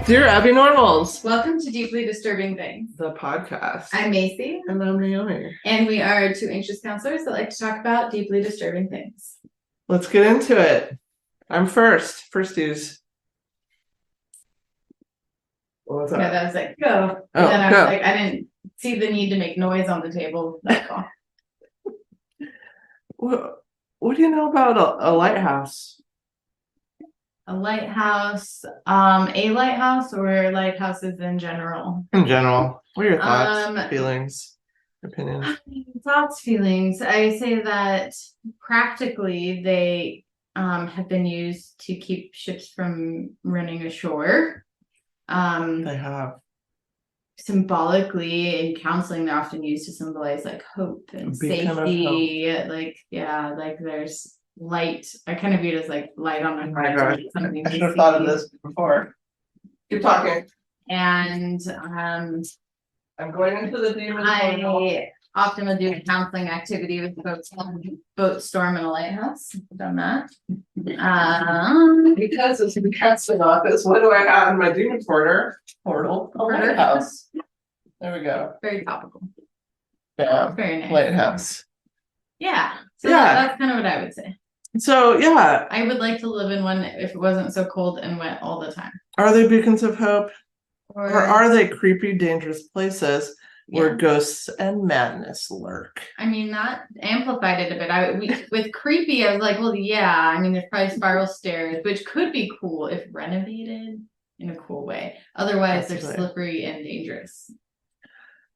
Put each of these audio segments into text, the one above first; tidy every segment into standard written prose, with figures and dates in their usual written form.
Dear Abby Normals, Welcome to Deeply Disturbing Things. the podcast. I'm Macy. And I'm Naomi. And we are two anxious counselors that like to talk about deeply disturbing things. Let's get into it. I'm first. Firsties. What's up? Yeah, that was like, go. Oh, and then I go. was like, I didn't see the need to make noise on the table. That's all. What do you know about a lighthouse? A lighthouse, or lighthouses in general? In general, what are your thoughts, feelings, opinions? Thoughts, feelings. I say that practically they have been used to keep ships from running ashore. They have. Symbolically in counseling, they're often used to symbolize like hope and safety. Like there's light. I kind of view it as like light on the horizon. Something I should have thought of this before. Keep talking. And I'm going into the demon. I often will do a counseling activity with folks on boat storm in a lighthouse. I've done that. Because it's the counseling office, what do I have in my demon portal? A lighthouse. There we go. Very topical. Yeah. Very nice. Lighthouse. Yeah. So yeah. That's kind of what I would say. So yeah. I would like to live in one if it wasn't so cold and wet all the time. Are they beacons of hope? Or are they creepy, dangerous places where ghosts and madness lurk? I mean, that amplified it a bit. With creepy, I was like, well, yeah. I mean, there's probably spiral stairs, which could be cool if renovated in a cool way. Otherwise, they're slippery and dangerous.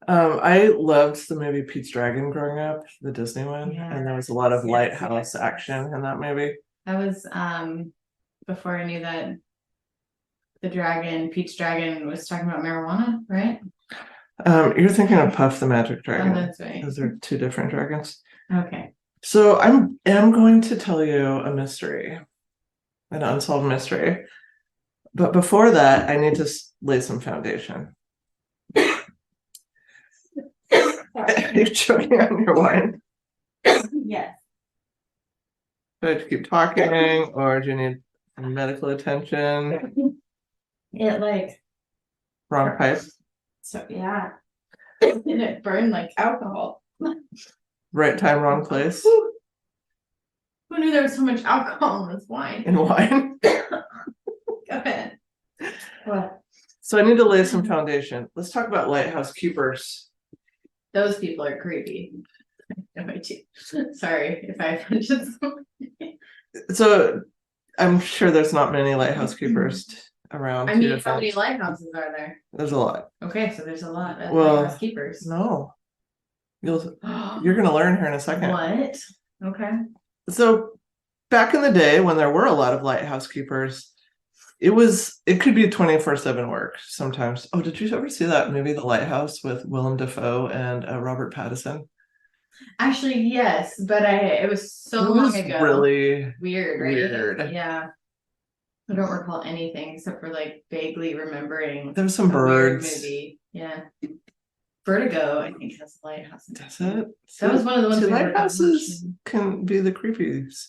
I loved the movie Pete's Dragon growing up, the Disney one, and there was a lot of lighthouse action in that movie. That was before I knew that Pete's Dragon was talking about marijuana, right? You're thinking of Puff the Magic Dragon. Oh, that's right. Those are two different dragons. Okay. So I am going to tell you a mystery, an unsolved mystery. But before that, I need to lay some foundation. Are you choking on your wine? Yes. Do I have to keep talking, or do you need medical attention? Wrong pipe. So yeah. And it burned like alcohol. Right time, wrong place. Who knew there was so much alcohol in this wine? In wine? Go ahead. What? So I need to lay some foundation. Let's talk about lighthouse keepers. Those people are creepy. Sorry if I mentioned something. So I'm sure there's not many lighthouse keepers around. I mean, how many lighthouses are there? There's a lot. Okay, so there's a lot of lighthouse keepers. No. You're going to learn here in a second. What? Okay. So back in the day when there were a lot of lighthouse keepers, it could be 24/7 work sometimes. Oh, did you ever see that movie, The Lighthouse, with Willem Dafoe and Robert Pattinson? Actually, yes, but it was so long ago. Really weird, right? Weird. Yeah. I don't recall anything except for like vaguely remembering. There was some birds. Movie. Yeah. Vertigo, I think, has a lighthouse. Does it? That was one of the ones. Lighthouses can be the creepies.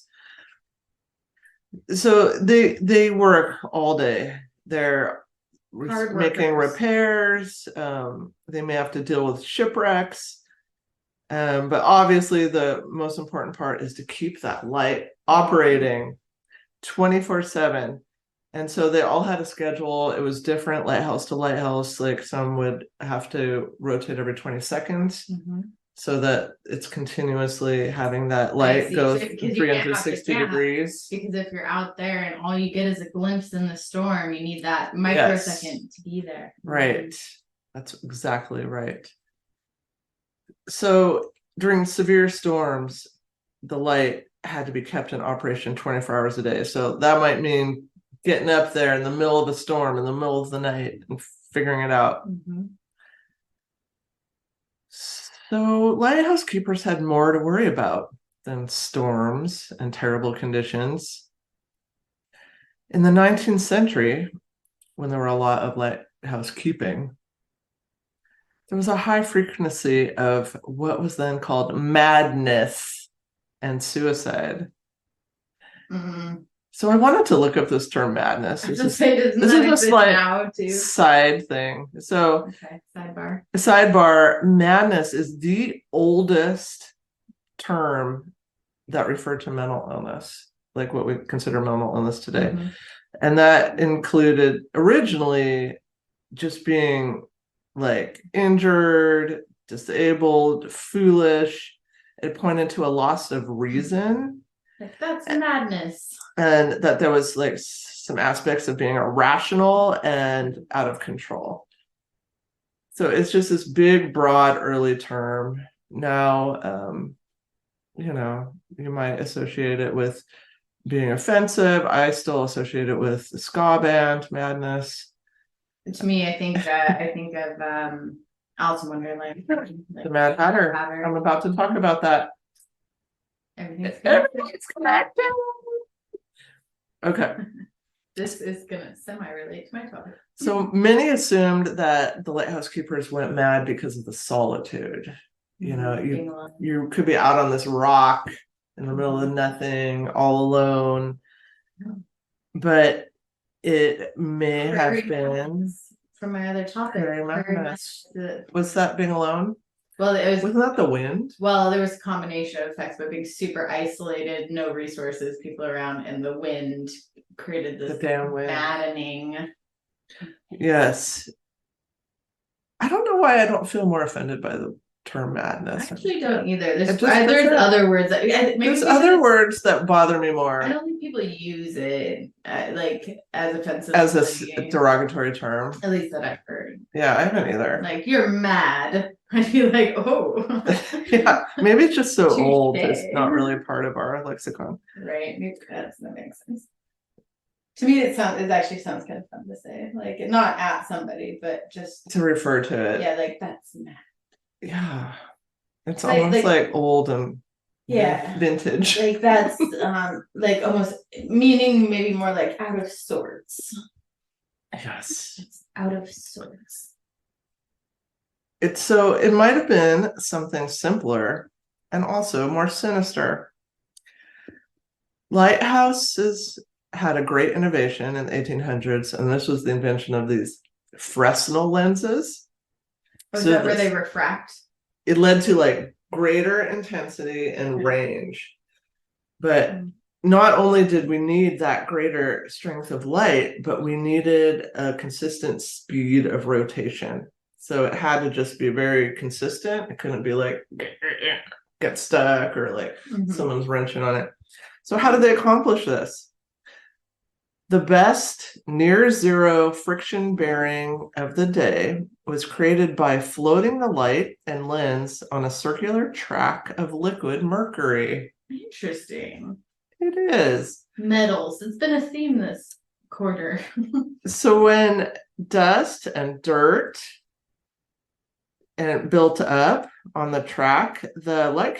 So they work all day. They're making repairs. They may have to deal with shipwrecks. But obviously the most important part is to keep that light operating 24/7. And so they all had a schedule. It was different lighthouse to lighthouse. Like some would have to rotate every 20 seconds. So that it's continuously having that light go 360 degrees. Because if you're out there and all you get is a glimpse in the storm, you need that microsecond to be there. Right. That's exactly right. So during severe storms, the light had to be kept in operation 24 hours a day. So that might mean getting up there in the middle of a storm, in the middle of the night, and figuring it out. So lighthouse keepers had more to worry about than storms and terrible conditions. In the 19th century, when there were a lot of lighthouse keeping, there was a high frequency of what was then called madness and suicide. So I wanted to look up this term madness. This is a side thing. So okay, sidebar. Madness is the oldest term that referred to mental illness, like what we consider mental illness today. Mm-hmm. And that included originally just being like injured, disabled, foolish. It pointed to a loss of reason. That's madness. And that there was like some aspects of being irrational and out of control. So it's just this big, broad, early term. Now, you might associate it with being offensive. I still associate it with the ska band madness. To me, I think of Alice in Wonderland. The Mad Hatter. I'm about to talk about that. Everything's connected. Okay. This is gonna semi-relate to my topic. So many assumed that the lighthouse keepers went mad because of the solitude. You could be out on this rock in the middle of nothing, all alone. But it may have been from my other topic. Very much. Was that being alone? Well, wasn't that the wind? Well, there was a combination of effects, but being super isolated, no resources, people around, and the wind created this maddening. Yes. I don't know why I don't feel more offended by the term madness. I actually don't either. There's other words that there's other words that bother me more. I don't think people use it like as offensive as a derogatory term. At least that I've heard. Yeah, I haven't either. Like, you're mad. I'd be like, oh. Yeah, maybe it's just so old. It's not really part of our lexicon. Right. That makes sense. To me, it actually sounds kind of fun to say, like not at somebody, but just to refer to it. Yeah, like that's mad. Yeah, it's almost like old and vintage. Like that's like almost meaning maybe more like out of sorts. Yes, it's out of sorts. It might have been something simpler and also more sinister. Lighthouses had a great innovation in the 1800s, and this was the invention of these Fresnel lenses. Was that where they refract? It led to like greater intensity and range. But not only did we need that greater strength of light, but we needed a consistent speed of rotation. So it had to just be very consistent. It couldn't be like get stuck or like someone's wrenching on it. So how did they accomplish this? The best near zero friction bearing of the day was created by floating the light and lens on a circular track of liquid mercury. Interesting. It is. Metals. It's been a theme this quarter. So when dust and dirt and built up on the track, the lighthouse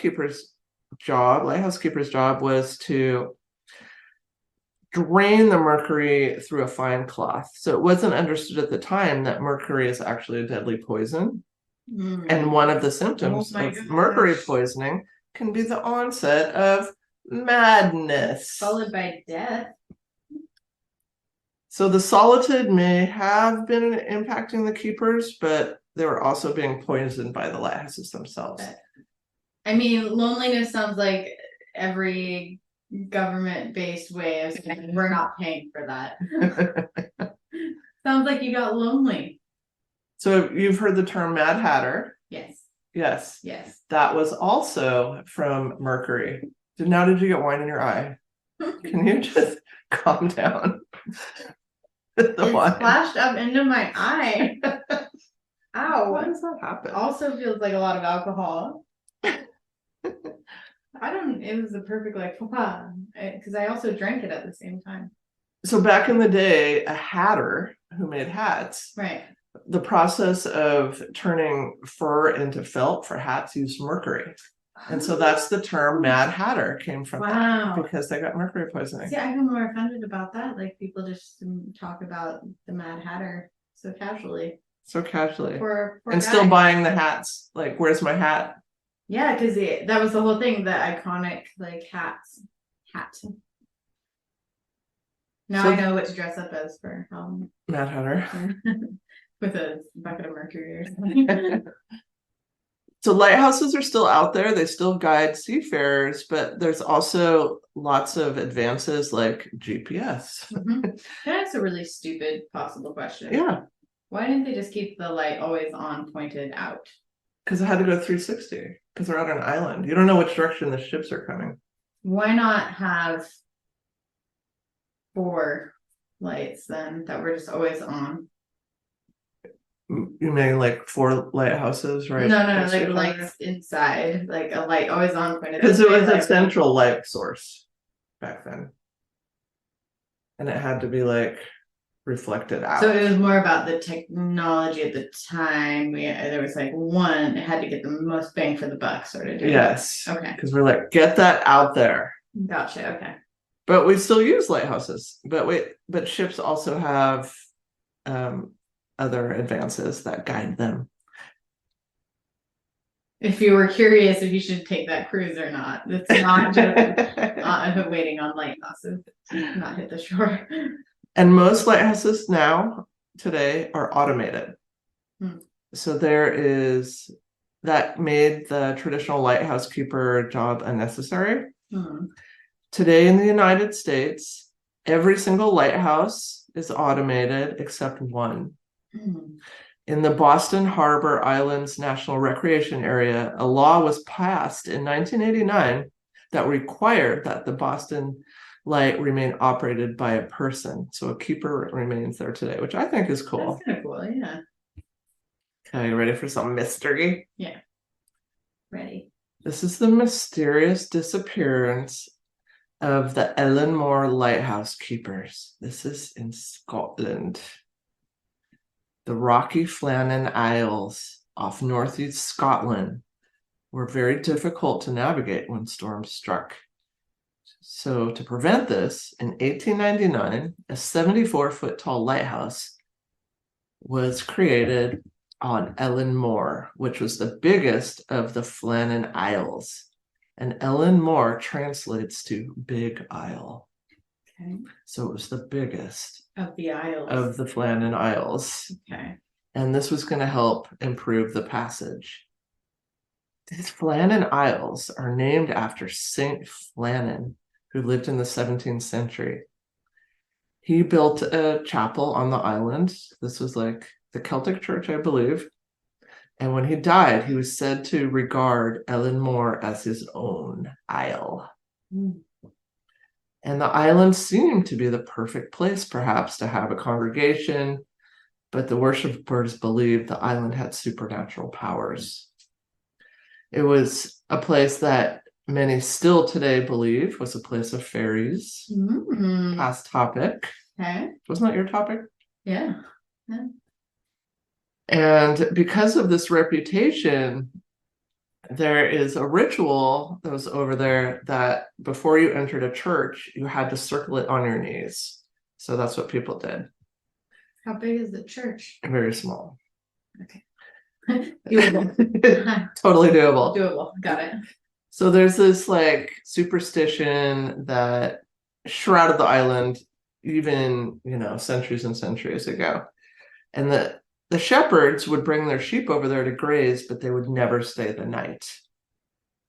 keeper's job was to drain the mercury through a fine cloth. So it wasn't understood at the time that mercury is actually a deadly poison. And one of the symptoms of mercury poisoning can be the onset of madness, followed by death. So the solitude may have been impacting the keepers, but they were also being poisoned by the lighthouses themselves. I mean, loneliness sounds like every government-based way of saying we're not paying for that. Sounds like you got lonely. So you've heard the term Mad Hatter? Yes. Yes. Yes. That was also from mercury. Now did you get wine in your eye? Can you just calm down? It splashed up into my eye. Ow. Why does that happen? Also feels like a lot of alcohol. It was a perfect because I also drank it at the same time. So back in the day, a hatter who made hats, right? The process of turning fur into felt for hats used mercury. And so that's the term Mad Hatter came from. Wow. Because they got mercury poisoning. See, I'm more offended about that. Like people just talk about the Mad Hatter so casually. Poor and guy. Still buying the hats. Like, where's my hat? Yeah, because that was the whole thing, the iconic like hat. Now I know what to dress up as for Mad Hatter. With a bucket of mercury or something. So lighthouses are still out there. They still guide seafarers, but there's also lots of advances like GPS. Can I ask a really stupid possible question? Yeah. Why didn't they just keep the light always on, pointed out? Because it had to go 360. Because they're on an island. You don't know which direction the ships are coming. Why not have 4 lights then that were just always on? You mean like 4 lighthouses, right? No, like lights inside, like a light always on. Because it was a central light source back then, and it had to be like reflected out. So it was more about the technology at the time. There was like one, it had to get the most bang for the buck, sort of. Yes. Okay. Because we're like, get that out there. Gotcha. Okay. But we still use lighthouses. But ships also have other advances that guide them. If you were curious if you should take that cruise or not, it's not just waiting on lighthouses to not hit the shore. And most lighthouses now today are automated. So that made the traditional lighthouse keeper job unnecessary. Today in the United States, every single lighthouse is automated except one. In the Boston Harbor Islands National Recreation Area, a law was passed in 1989 that required that the Boston Light remain operated by a person. So a keeper remains there today, which I think is cool. That's kind of cool, yeah. Okay, you ready for some mystery? Yeah. Ready. This is the mysterious disappearance of the Ellenmore Lighthouse Keepers. This is in Scotland. The rocky Flannan Isles off northeast Scotland were very difficult to navigate when storms struck. So to prevent this, in 1899, a 74-foot tall lighthouse was created on Ellenmore, which was the biggest of the Flannan Isles. And Ellenmore translates to Big Isle. Okay. So it was the biggest of the isles of the Flannan Isles. Okay. And this was going to help improve the passage. These Flannan Isles are named after Saint Flannan, who lived in the 17th century. He built a chapel on the island. This was like the Celtic church, I believe. And when he died, he was said to regard Ellenmore as his own isle. And the island seemed to be the perfect place, perhaps, to have a congregation, but the worshipers believed the island had supernatural powers. It was a place that many still today believe was a place of fairies. Past topic. Okay. Wasn't that your topic? Yeah. And because of this reputation, there is a ritual that was over there that before you entered a church, you had to circle it on your knees. So that's what people did. How big is the church? Very small. Okay. Doable. Totally doable. Doable. Got it. So there's this like superstition that shrouded the island even, centuries and centuries ago. And the shepherds would bring their sheep over there to graze, but they would never stay the night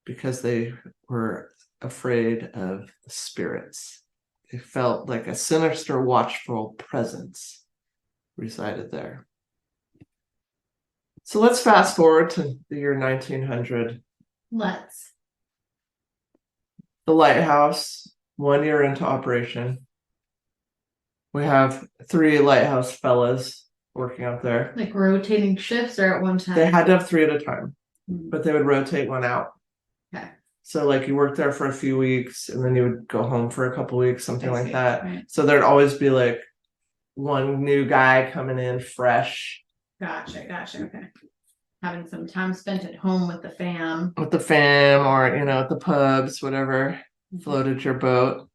because they were afraid of the spirits. They felt like a sinister, watchful presence resided there. So let's fast forward to the year 1900. Let's. The lighthouse, 1 year into operation. We have 3 lighthouse fellas working out there. Like rotating shifts or at one time? They had to have 3 at a time, but they would rotate one out. Okay. So like you worked there for a few weeks and then you would go home for a couple weeks, something like that. Right. So there'd always be like one new guy coming in fresh. Gotcha. Okay. Having some time spent at home with the fam. With the fam or, at the pubs, whatever floated your boat.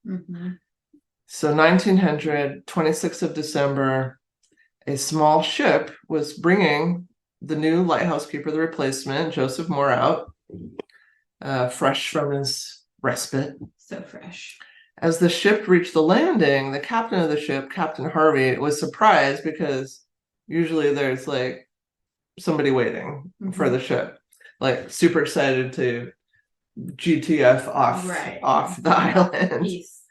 So 1900, 26th of December, a small ship was bringing the new lighthouse keeper, the replacement, Joseph Moore, out, fresh from his respite. So fresh. As the ship reached the landing, the captain of the ship, Captain Harvey, was surprised because usually there's like somebody waiting for the ship, like super excited to GTF off the island. Peace.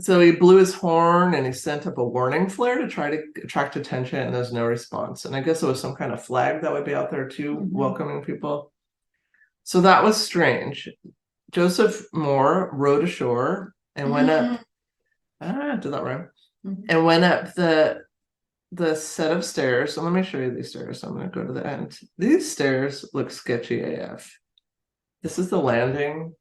So he blew his horn and he sent up a warning flare to try to attract attention, and there's no response. And I guess it was some kind of flag that would be out there too, welcoming people. So that was strange. Joseph Moore rowed ashore and went up. Did that rhyme? And went up the set of stairs. So let me show you these stairs. So I'm going to go to the end. These stairs look sketchy AF. This is the landing.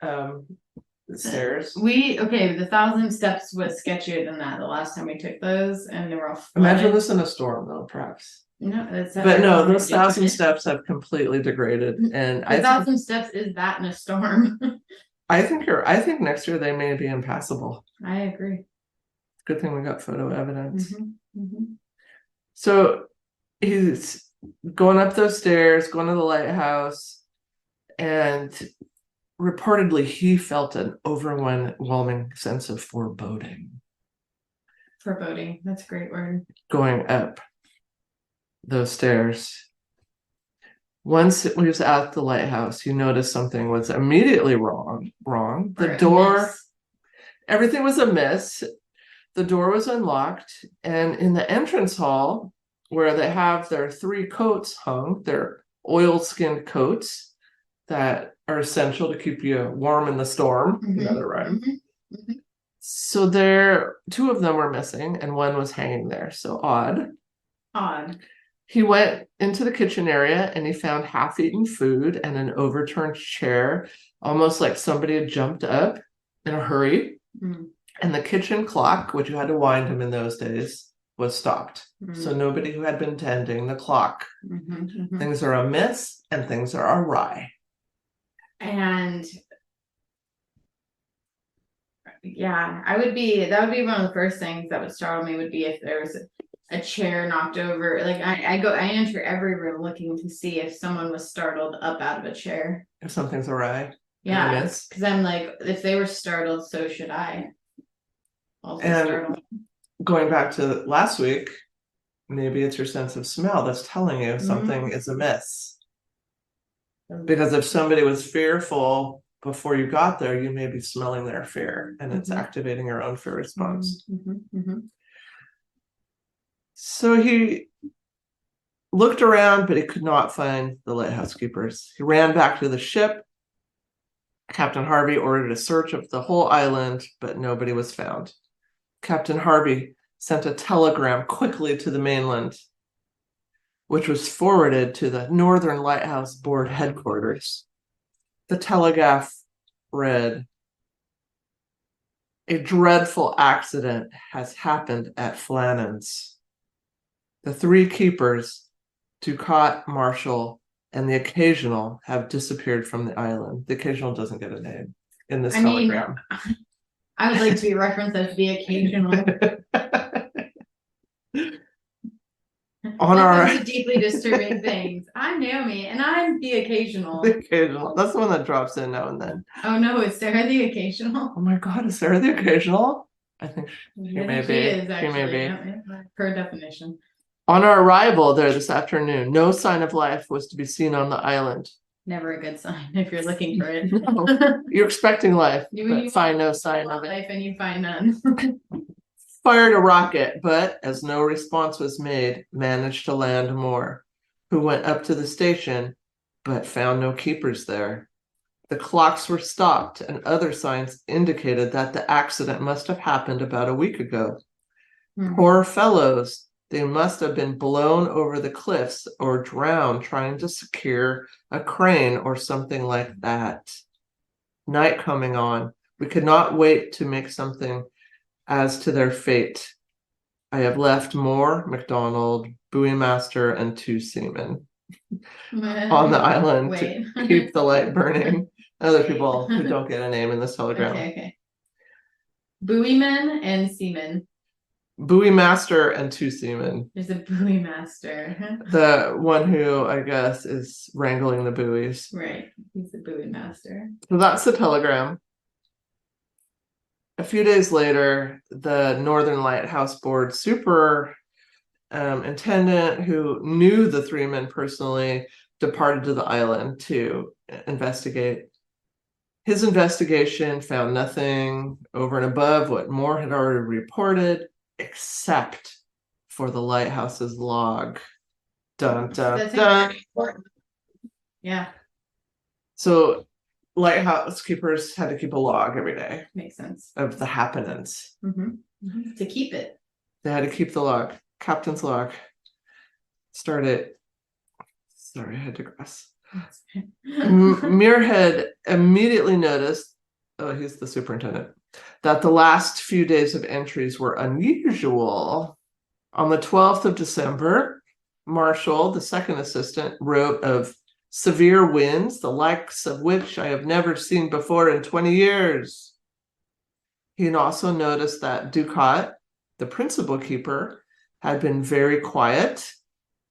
The stairs. The 1,000 steps was sketchier than that the last time we took those, and they were all flooded. Imagine this in a storm, though, perhaps. No, but no, those 1,000 steps have completely degraded, and 1,000 steps is that in a storm. I think next year they may be impassable. I agree. Good thing we got photo evidence. So he's going up those stairs, going to the lighthouse, and reportedly he felt an overwhelming sense of foreboding. Foreboding, that's a great word. Going up those stairs. Once he was at the lighthouse, he noticed something was immediately wrong. The door, everything was amiss. The door was unlocked, and in the entrance hall, where they have their 3 coats hung, their oil-skinned coats that are essential to keep you warm in the storm. Another rhyme. So 2 of them were missing, and 1 was hanging there. So odd. He went into the kitchen area and he found half-eaten food and an overturned chair, almost like somebody had jumped up in a hurry. And the kitchen clock, which you had to wind him in those days, was stopped. So nobody who had been tending the clock. Things are amiss and things are awry. And yeah, that would be one of the first things that would startle me, would be if there was a chair knocked over. Like I enter every room looking to see if someone was startled up out of a chair. If something's awry. Yeah, because I'm like, if they were startled, so should I. Also startled. Going back to last week, maybe it's your sense of smell that's telling you something is amiss. Because if somebody was fearful before you got there, you may be smelling their fear, and it's activating your own fear response. So he looked around, but he could not find the lighthouse keepers. He ran back to the ship. Captain Harvey ordered a search of the whole island, but nobody was found. Captain Harvey sent a telegram quickly to the mainland, which was forwarded to the Northern Lighthouse Board headquarters. The telegraph read, "A dreadful accident has happened at Flannan's. The 3 keepers, Ducat, Marshall, and the Occasional, have disappeared from the island." The Occasional doesn't get a name in this telegram. I would like to be referenced as the Occasional. That's the deeply disturbing things. I'm Naomi, and I'm the Occasional. The Occasional. That's the one that drops in now and then. Oh no, is Sarah the Occasional? Oh my God, is Sarah the Occasional? I think she may be. She is, actually. She may be. Per definition. On our arrival there this afternoon, no sign of life was to be seen on the island. Never a good sign if you're looking for it. No, you're expecting life, but find no sign of it. Life and you find none. Fired a rocket, but as no response was made, managed to land Moore, who went up to the station, but found no keepers there. The clocks were stopped, and other signs indicated that the accident must have happened about a week ago. Poor fellows, they must have been blown over the cliffs or drowned trying to secure a crane or something like that. Night coming on, we could not wait to make something as to their fate. I have left Moore, MacDonald, buoy master, and 2 seamen on the island to keep the light burning. Other people who don't get a name in this telegram. Okay. Buoymen and seamen. Buoy master and 2 seamen. There's a buoy master. The one who, I guess, is wrangling the buoys. Right. He's the buoy master. So that's the telegram. a few days later, the Northern Lighthouse Board superintendent, who knew the three men personally, departed to the island to investigate. His investigation found nothing over and above what Moore had already reported, except for the lighthouse's log. Dun, dun, dun. Yeah. So lighthouse keepers had to keep a log every day. Makes sense. Of the happenings. To keep it. They had to keep the log. Captain's log. Started. Sorry, I digress. Muirhead immediately noticed, oh, he's the superintendent, that the last few days of entries were unusual. On the 12th of December, Marshall, the second assistant, wrote of severe winds, the likes of which I have never seen before in 20 years. He had also noticed that Ducat, the principal keeper, had been very quiet,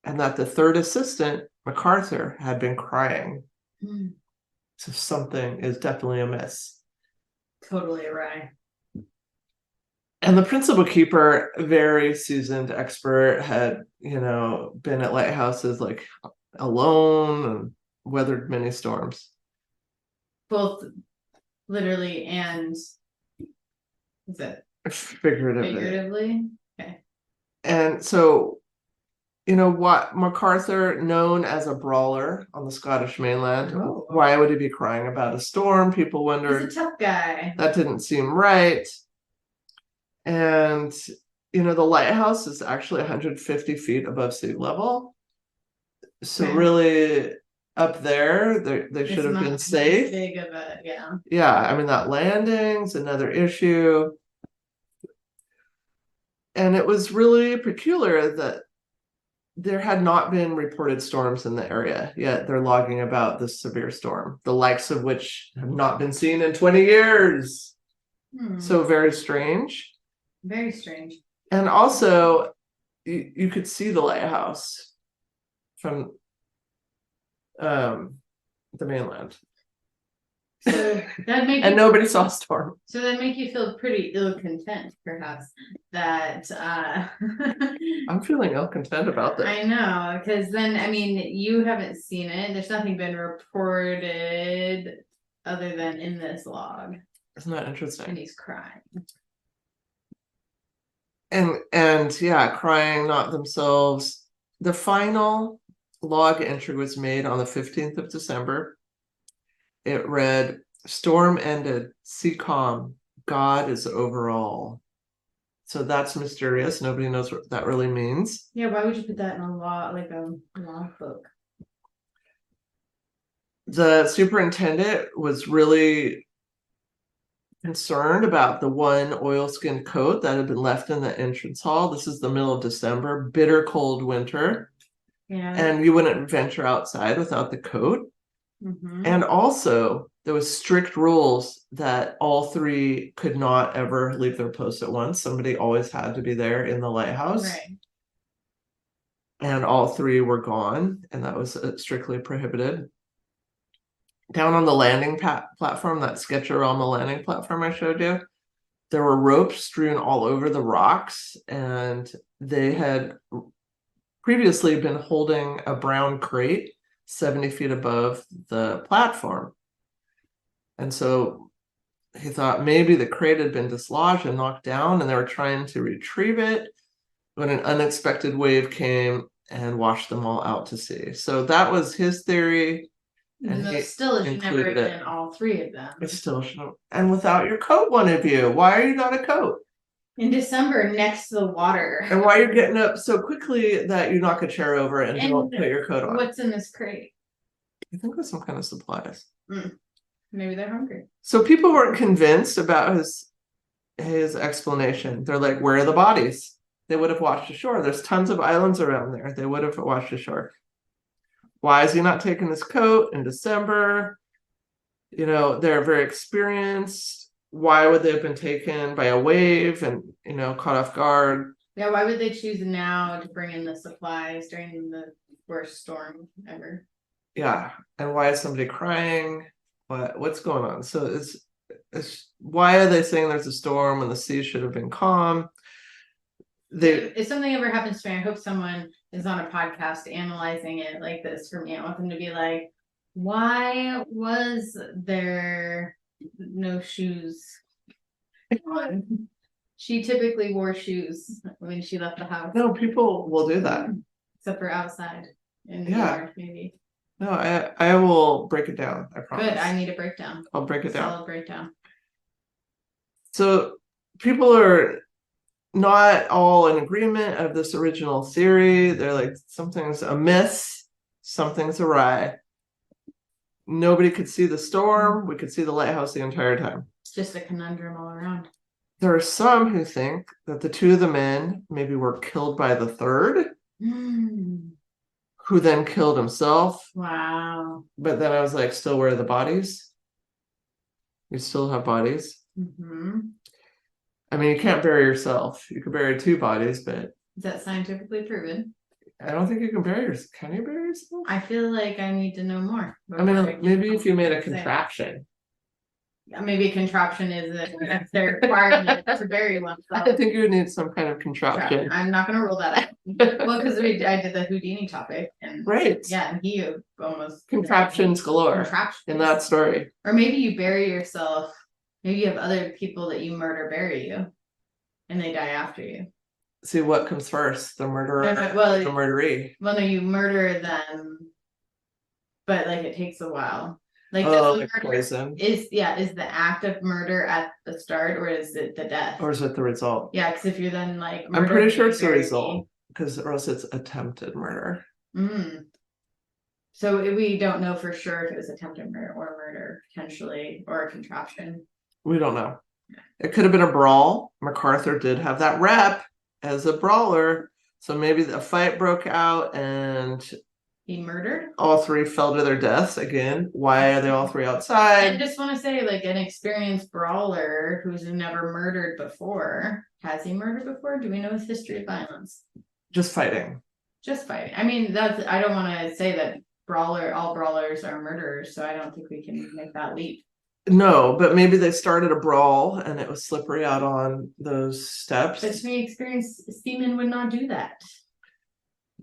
and that the third assistant, MacArthur, had been crying. So something is definitely amiss. Totally awry. And the principal keeper, very seasoned expert, had, been at lighthouses like alone and weathered many storms. Both literally and is it figuratively? Okay. And so, what MacArthur, known as a brawler on the Scottish mainland, why would he be crying about a storm? People wondered. He's a tough guy. That didn't seem right. And, the lighthouse is actually 150 feet above sea level. So really up there, they should have been safe. Big of a, yeah. Yeah, I mean, that landing's another issue. And it was really peculiar that there had not been reported storms in the area, yet they're logging about this severe storm, the likes of which have not been seen in 20 years. So very strange. Very strange. And also, you could see the lighthouse from the mainland. So that make and nobody saw a storm. So that make you feel pretty ill-content, perhaps, that I'm feeling ill-content about this. I know, because then I mean you haven't seen it. There's nothing been reported other than in this log. Isn't that interesting? And he's crying. And yeah, crying, not themselves. The final log entry was made on the 15th of December. It read, storm ended, sea calm, God is over all. So that's mysterious. Nobody knows what that really means. Yeah, why would you put that in a law, like a law book? The superintendent was really concerned about the one oilskin coat that had been left in the entrance hall. This is the middle of December, bitter cold winter. Yeah. And you wouldn't venture outside without the coat. And also, there was strict rules that all three could not ever leave their posts at once. Somebody always had to be there in the lighthouse. Right. And all three were gone, and that was strictly prohibited. Down on the landing platform, that Sketcherama landing platform I showed you, there were ropes strewn all over the rocks, and they had previously been holding a brown crate 70 feet above the platform. And so he thought maybe the crate had been dislodged and knocked down, and they were trying to retrieve it when an unexpected wave came and washed them all out to sea. So that was his theory. And it still should never have been all three of them. It still should. And without your coat, one of you. Why are you not a coat? In December, next to the water. And why you're getting up so quickly that you knock a chair over and don't put your coat on. What's in this crate? I think it was some kind of supplies. Maybe they're hungry. So people weren't convinced about his explanation. They're like, where are the bodies? They would have washed ashore. There's tons of islands around there. They would have washed ashore. Why is he not taking his coat in December? They're very experienced. Why would they have been taken by a wave and, caught off guard? Yeah, why would they choose now to bring in the supplies during the worst storm ever? Yeah, and why is somebody crying? What's going on? So why are they saying there's a storm when the sea should have been calm? If something ever happens to me, I hope someone is on a podcast analyzing it like this for me. I want them to be like, why was there no shoes on? She typically wore shoes when she left the house. No, people will do that. Except for outside in the yard, maybe. No, I will break it down. I promise. Good. I need a breakdown. I'll break it down. Solid breakdown. So people are not all in agreement of this original theory. They're like, something's amiss, something's awry. Nobody could see the storm. We could see the lighthouse the entire time. It's just a conundrum all around. There are some who think that the two of the men maybe were killed by the third, who then killed himself. Wow. But then I was like, still, where are the bodies? You still have bodies. I mean, you can't bury yourself. You could bury two bodies, but is that scientifically proven? I don't think you can bury yourself. Can you bury yourself? I feel like I need to know more. I mean, maybe if you made a contraption. Maybe a contraption is a their requirement to bury oneself. I think you would need some kind of contraption. I'm not going to rule that out. Well, because I did the Houdini topic, and yeah, and he almost contraptions galore in that story. Or maybe you bury yourself. Maybe you have other people that you murder bury you, and they die after you. See, what comes first, the murderer or the murderee? Well, no, you murder them, but like it takes a while. Like, like poison. Is the act of murder at the start, or is it the death? Or is it the result? Yeah, because if you're then like, I'm pretty sure it's the result, because or else it's attempted murder. So we don't know for sure if it was attempted murder or murder, potentially, or a contraption. We don't know. It could have been a brawl. MacArthur did have that rep as a brawler, so maybe a fight broke out and he murdered. All three fell to their deaths again. Why are they all three outside? I just want to say, like, an experienced brawler who's never murdered before. Has he murdered before? Do we know his history of violence? Just fighting. Just fighting. I mean, I don't want to say that all brawlers are murderers, so I don't think we can make that leap. No, but maybe they started a brawl and it was slippery out on those steps. But to me, experienced seamen would not do that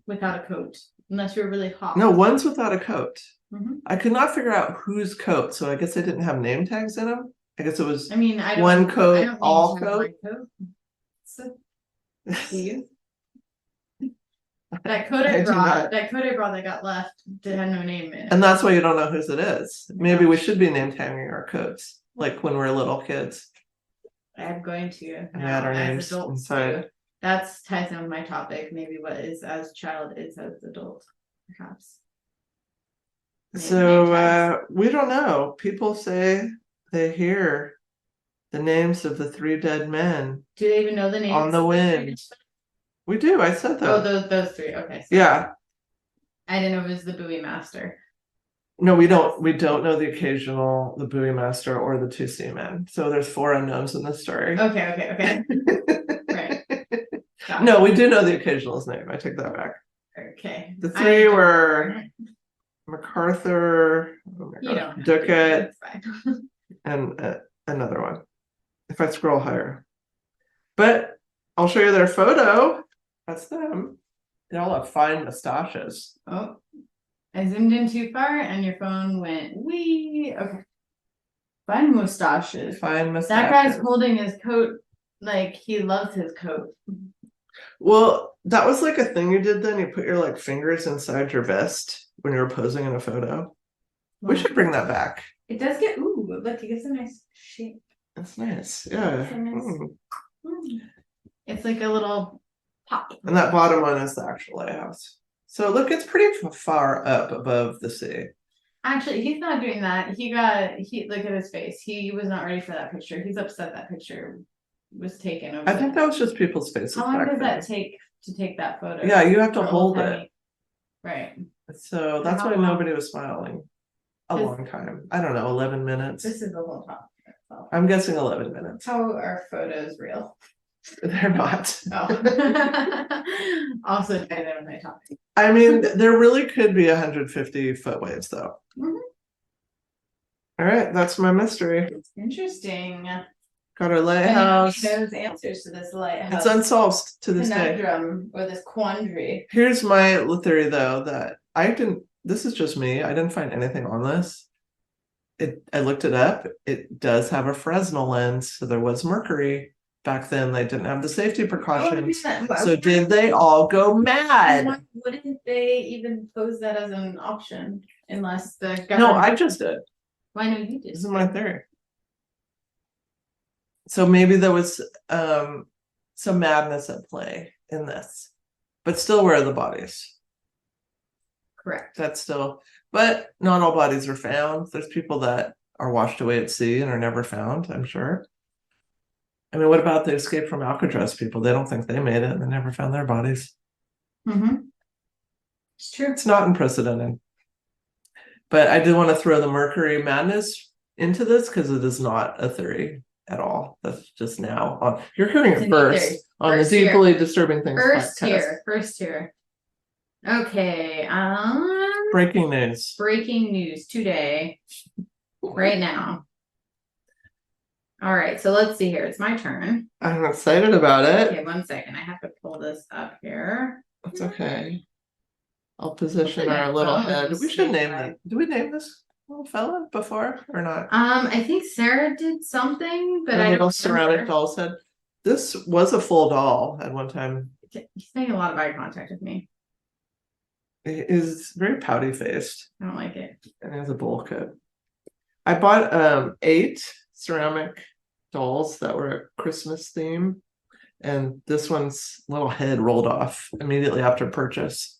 without a coat. Unless you're really hot. No, one's without a coat. I could not figure out whose coat, so I guess they didn't have name tags in them. I guess it was one coat, all coat. So, do you? That coat I brought that got left had no name in it. And that's why you don't know whose it is. Maybe we should be name tagging our coats, like when we're little kids. I'm going to. And add our names inside. That ties in with my topic. Maybe what is as child is as adult, perhaps. So we don't know. People say they hear the names of the three dead men. Do they even know the names on the wind? We do. I said that. Oh, those three. Okay. So yeah. I didn't know it was the buoy master. No, we don't. We don't know the buoy master or the two seamen. So there's 4 unknowns in this story. Okay. Right. No, we do know the occasional's name. I take that back. Okay. The 3 were MacArthur, Duckett, and another one. If I scroll higher. But I'll show you their photo. That's them. They all have fine mustaches. Oh, I zoomed in too far and your phone went wee. Okay. Fine mustaches. That guy's holding his coat like he loves his coat. Well, that was like a thing you did then. You put your like fingers inside your vest when you were posing in a photo. Wow. We should bring that back. It does get look, it gets a nice shape. That's nice. Yeah. It's like a little pop. And that bottom one is the actual lighthouse. So look, it's pretty far up above the sea. Actually, he's not doing that. Look at his face. He was not ready for that picture. He's upset that picture was taken. I think that was just people's faces. How long does that take to take that photo? Yeah, you have to hold it. Right. So that's why nobody was smiling. A long time. I don't know, 11 minutes. This is the whole topic. I'm guessing 11 minutes. How are photos real? They're not. Oh. Also ties in with my topic. I mean, there really could be 150 foot waves though. All right, that's my mystery. Interesting. Got our lighthouse. Those answers to this lighthouse. It's unsolved to this conundrum or this quandary. Here's my theory, though, that I didn't. This is just me. I didn't find anything on this. I looked it up. It does have a Fresnel lens, so there was mercury. Back then, they didn't have the safety precautions. So did they all go mad? Why wouldn't they even pose that as an option unless the government? No, I just did. Why no, you did. This is my theory. So maybe there was some madness at play in this, but still, where are the bodies? Correct. That's still, but not all bodies are found. There's people that are washed away at sea and are never found, I'm sure. I mean, what about the escape from Alcatraz people? They don't think they made it and they never found their bodies. It's true. It's not unprecedented. But I did want to throw the mercury madness into this because it is not a theory at all. That's just now. You're hearing it first on the deeply disturbing things. First here. Okay. Breaking news. Breaking news today. Right now. All right, so let's see here. It's my turn. I'm excited about it. Okay, 1 second. I have to pull this up here. That's okay. I'll position our little head. We should name it. Do we name this little fella before or not? I think Sarah did something, but I don't ceramic doll's head. This was a full doll at one time. He's making a lot of eye contact with me. He is very pouty faced. I don't like it. And he has a bowl cut. I bought 8 ceramic dolls that were a Christmas theme, and this one's little head rolled off immediately after purchase.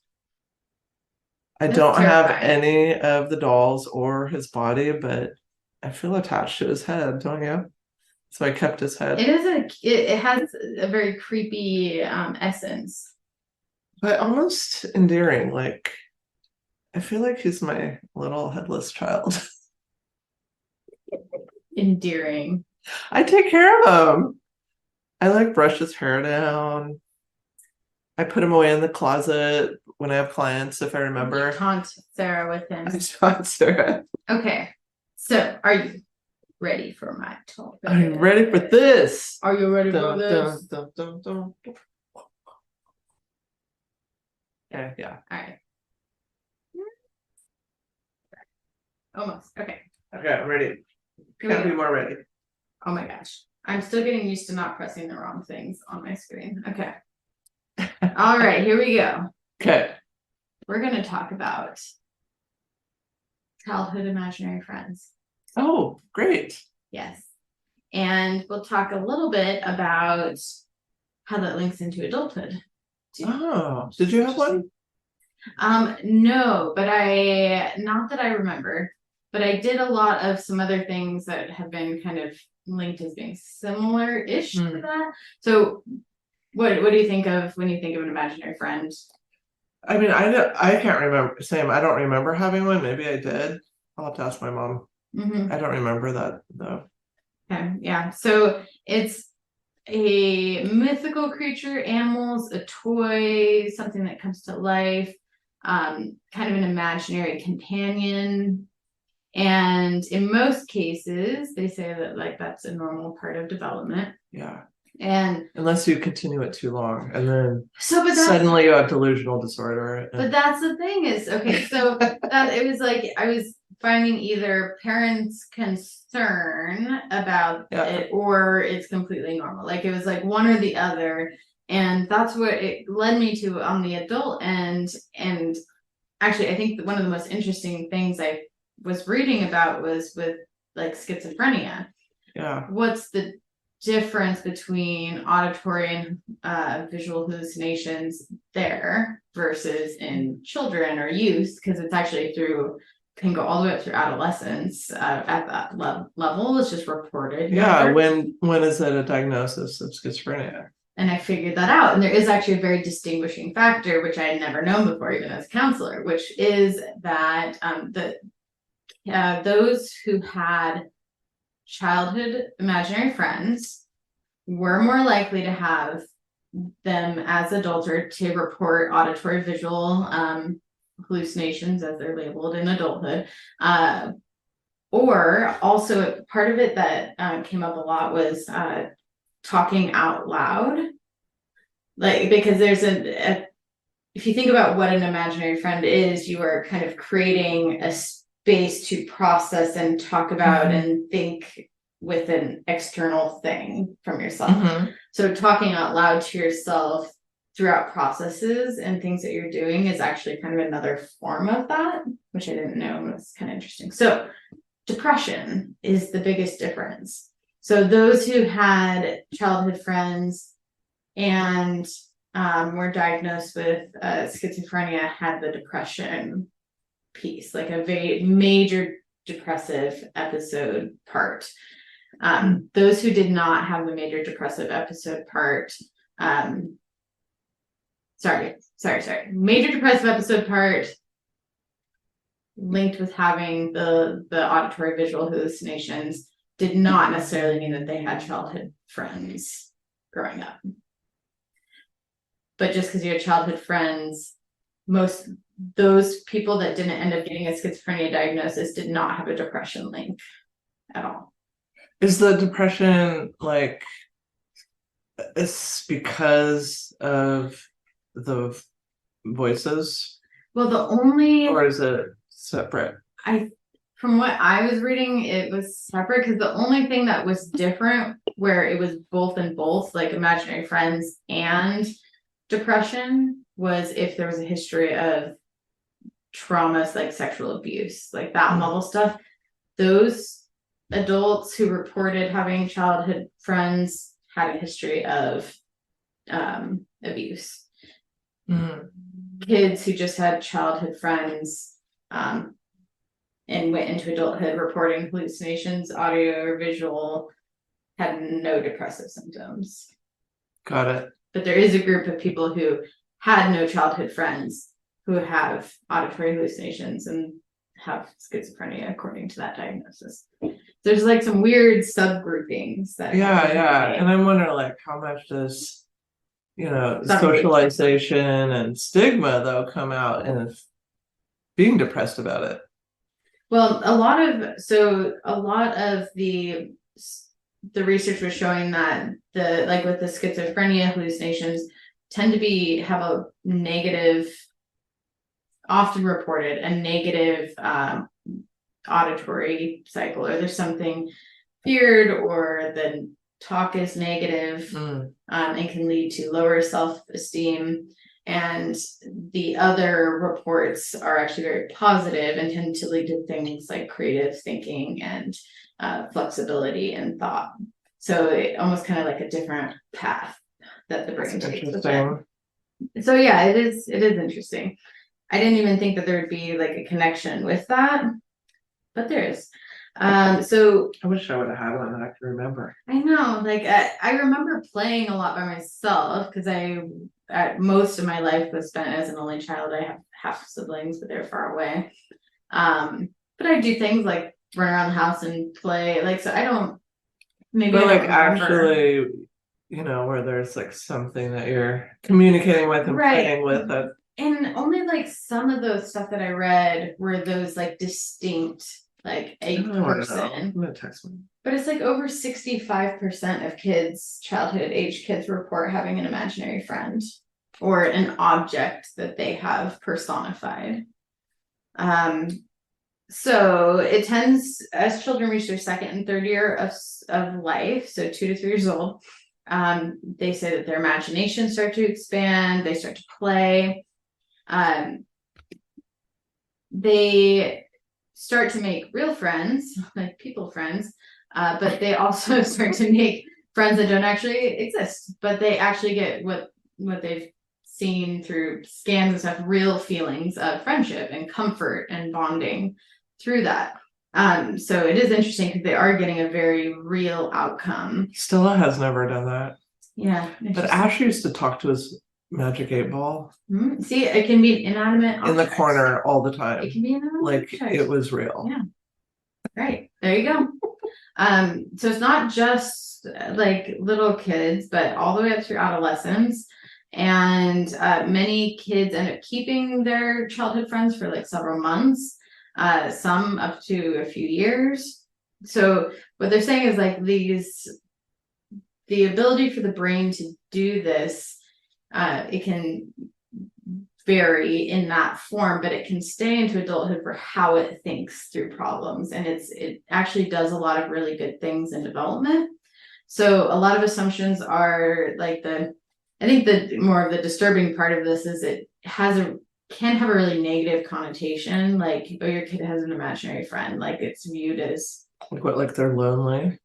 That's don't terrifying. Have any of the dolls or his body, but I feel attached to his head, don't you? So I kept his head. It has a very creepy essence, but almost endearing. Like, I feel like he's my little headless child. Endearing. I take care of him. I like brush his hair down. I put him away in the closet when I have clients, if I remember. You taunt Sarah with him. I taunt Sarah. Okay. So, are you ready for my topic? Are you ready for this? Are you ready for this? Okay, yeah. All right. Almost. Okay. Okay, I'm ready. Can't be more ready. Oh my gosh. I'm still getting used to not pressing the wrong things on my screen. Okay. All right, here we go. Okay. We're going to talk about childhood imaginary friends. Oh, great. Yes. And we'll talk a little bit about how that links into adulthood. Oh, did you have one? No, but not that I remember, but I did a lot of some other things that have been kind of linked as being similar-ish to that. So what do you think of when you think of an imaginary friend? I mean, I can't remember. Sam, I don't remember having one. Maybe I did. I'll have to ask my mom. I don't remember that though. Okay, yeah. So it's a mythical creature, animals, a toy, something that comes to life, kind of an imaginary companion. And in most cases, they say that like that's a normal part of development. Yeah. And unless you continue it too long, and then suddenly you have delusional disorder. But that's the thing is, okay, so that it was like I was finding either parents' concern about it or it's completely normal. Like it was like one or the other. And that's what it led me to on the adult end. And actually, I think one of the most interesting things I was reading about was with like schizophrenia. Yeah. What's the difference between auditory and visual hallucinations there versus in children or youth? Because it's actually can go all the way up through adolescence at that level. It's just reported. Yeah. When is it a diagnosis of schizophrenia? And I figured that out. And there is actually a very distinguishing factor, which I had never known before, even as a counselor, which is that those who had childhood imaginary friends were more likely to have them as adults or to report auditory visual hallucinations, as they're labeled in adulthood, Or also part of it that came up a lot was talking out loud. Like, because there's if you think about what an imaginary friend is, you are kind of creating a space to process and talk about and think with an external thing from yourself. So talking out loud to yourself throughout processes and things that you're doing is actually kind of another form of that, which I didn't know was kind of interesting. So depression is the biggest difference. So those who had childhood friends and were diagnosed with schizophrenia had the depression piece, like a very major depressive episode part. Those who did not have the major depressive episode part, major depressive episode part linked with having the auditory visual hallucinations did not necessarily mean that they had childhood friends growing up. But just because you had childhood friends, most those people that didn't end up getting a schizophrenia diagnosis did not have a depression link at all. Is the depression like it's because of the voices? Well, or is it separate? From what I was reading, it was separate because the only thing that was different where it was both and both, like imaginary friends and depression, was if there was a history of traumas like sexual abuse, like that level stuff. Those adults who reported having childhood friends had a history of abuse. Kids who just had childhood friends and went into adulthood reporting hallucinations, audio or visual, had no depressive symptoms. Got it. But there is a group of people who had no childhood friends who have auditory hallucinations and have schizophrenia according to that diagnosis. There's like some weird subgroupings that and I'm wondering like how much does socialization and stigma though come out and being depressed about it. Well, a lot of the research was showing that with the schizophrenia hallucinations tend to have a negative, often reported a negative auditory cycle, or there's something feared, or the talk is negative and can lead to lower self-esteem. And the other reports are actually very positive and tend to lead to things like creative thinking and flexibility and thought. So it almost kind of like a different path that the brain takes. Interesting. So yeah, it is interesting. I didn't even think that there would be like a connection with that, but there is. So I wish I would have had one that I can remember. I know, like I remember playing a lot by myself because most of my life was spent as an only child. I have half siblings, but they're far away. But I do things like run around the house and play. Like, so I don't. Maybe. But like actually, where there's like something that you're communicating with and playing with. And only like some of those stuff that I read were those like distinct, like a person. I'm gonna text me. But it's like over 65% of childhood age kids report having an imaginary friend or an object that they have personified. So it tends, as children reach their second and third year of life, so 2 to 3 years old, they say that their imagination starts to expand, they start to play. They start to make real friends, like people friends, but they also start to make friends that don't actually exist, but they actually get what they've seen through scans and stuff, real feelings of friendship and comfort and bonding through that. So it is interesting because they are getting a very real outcome. Stella has never done that. Yeah. But Ash used to talk to his magic 8-ball. See, it can be an inanimate object. In the corner all the time. It can be an inanimate object. It was real. Yeah. Right. There you go. So it's not just like little kids, but all the way up through adolescence. And many kids end up keeping their childhood friends for like several months. some up to a few years. So what they're saying is like the ability for the brain to do this, it can vary in that form, but it can stay into adulthood for how it thinks through problems. And it actually does a lot of really good things in development. So a lot of assumptions are like I think the more of the disturbing part of this is it can have a really negative connotation, like, oh, your kid has an imaginary friend, like it's viewed as like they're lonely.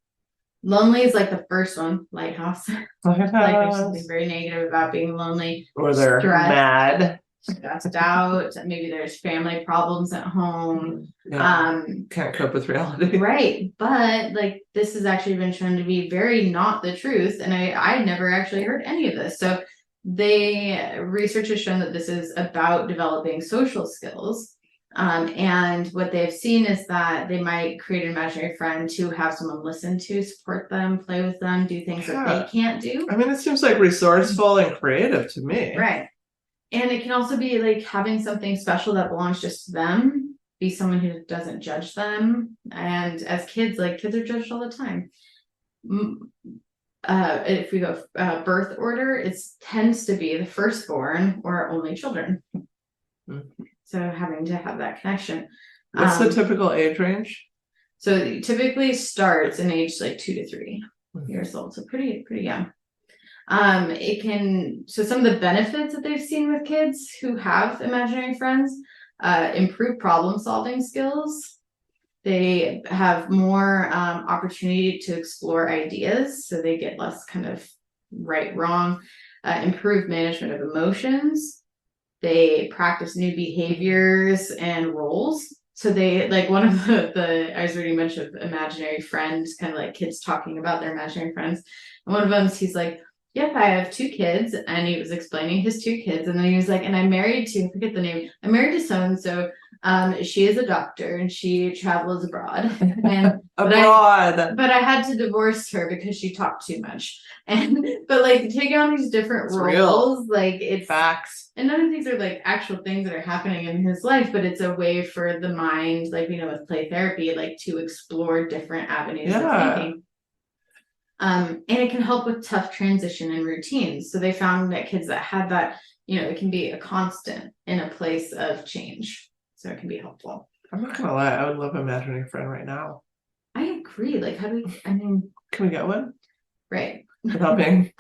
Lonely is like the first one, lighthouse. Like there's something very negative about being lonely. Or they're mad. Stressed out. Maybe there's family problems at home. Yeah. Can't cope with reality. Right. But like this has actually been shown to be very not the truth. And I never actually heard any of this. So research has shown that this is about developing social skills. And what they've seen is that they might create an imaginary friend to have someone listen to, support them, play with them, do things that they can't do. I mean, it seems like resourceful and creative to me. Right. And it can also be like having something special that belongs just to them, be someone who doesn't judge them. And as kids, like kids are judged all the time. If we go birth order, it tends to be the firstborn or only children. Mm-hmm. So having to have that connection. What's the typical age range? So it typically starts in age like 2 to 3 years old. So pretty young. So some of the benefits that they've seen with kids who have imaginary friends, improve problem solving skills. They have more opportunity to explore ideas, so they get less kind of right, wrong, improve management of emotions. They practice new behaviors and roles. So they like one of I was already mentioned imaginary friends, kind of like kids talking about their imaginary friends. And one of them, he's like, yep, I have 2 kids. And he was explaining his 2 kids. And then he was like, and I'm married to, I forget the name, I'm married to so-and-so. She is a doctor and she travels abroad. And but I had to divorce her because she talked too much. But like taking on these different roles, like it's facts. And none of these are like actual things that are happening in his life, but it's a way for the mind, like with play therapy, like to explore different avenues of thinking. And it can help with tough transition and routines. So they found that kids that had that, it can be a constant in a place of change. So it can be helpful. I'm not gonna lie, I would love an imaginary friend right now. I agree. Like, can we get one? Right. Without being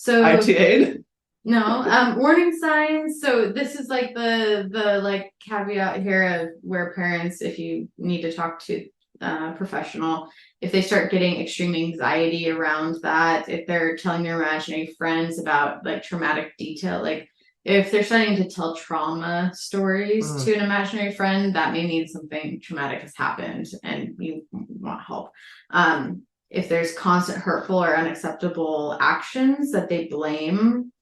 ITA'd? No, warning signs. So this is like the like caveat here of where parents, if you need to talk to professional, if they start getting extreme anxiety around that, if they're telling their imaginary friends about like traumatic detail, like if they're starting to tell trauma stories to an imaginary friend, that may mean something traumatic has happened and you want help. If there's constant hurtful or unacceptable actions that they blame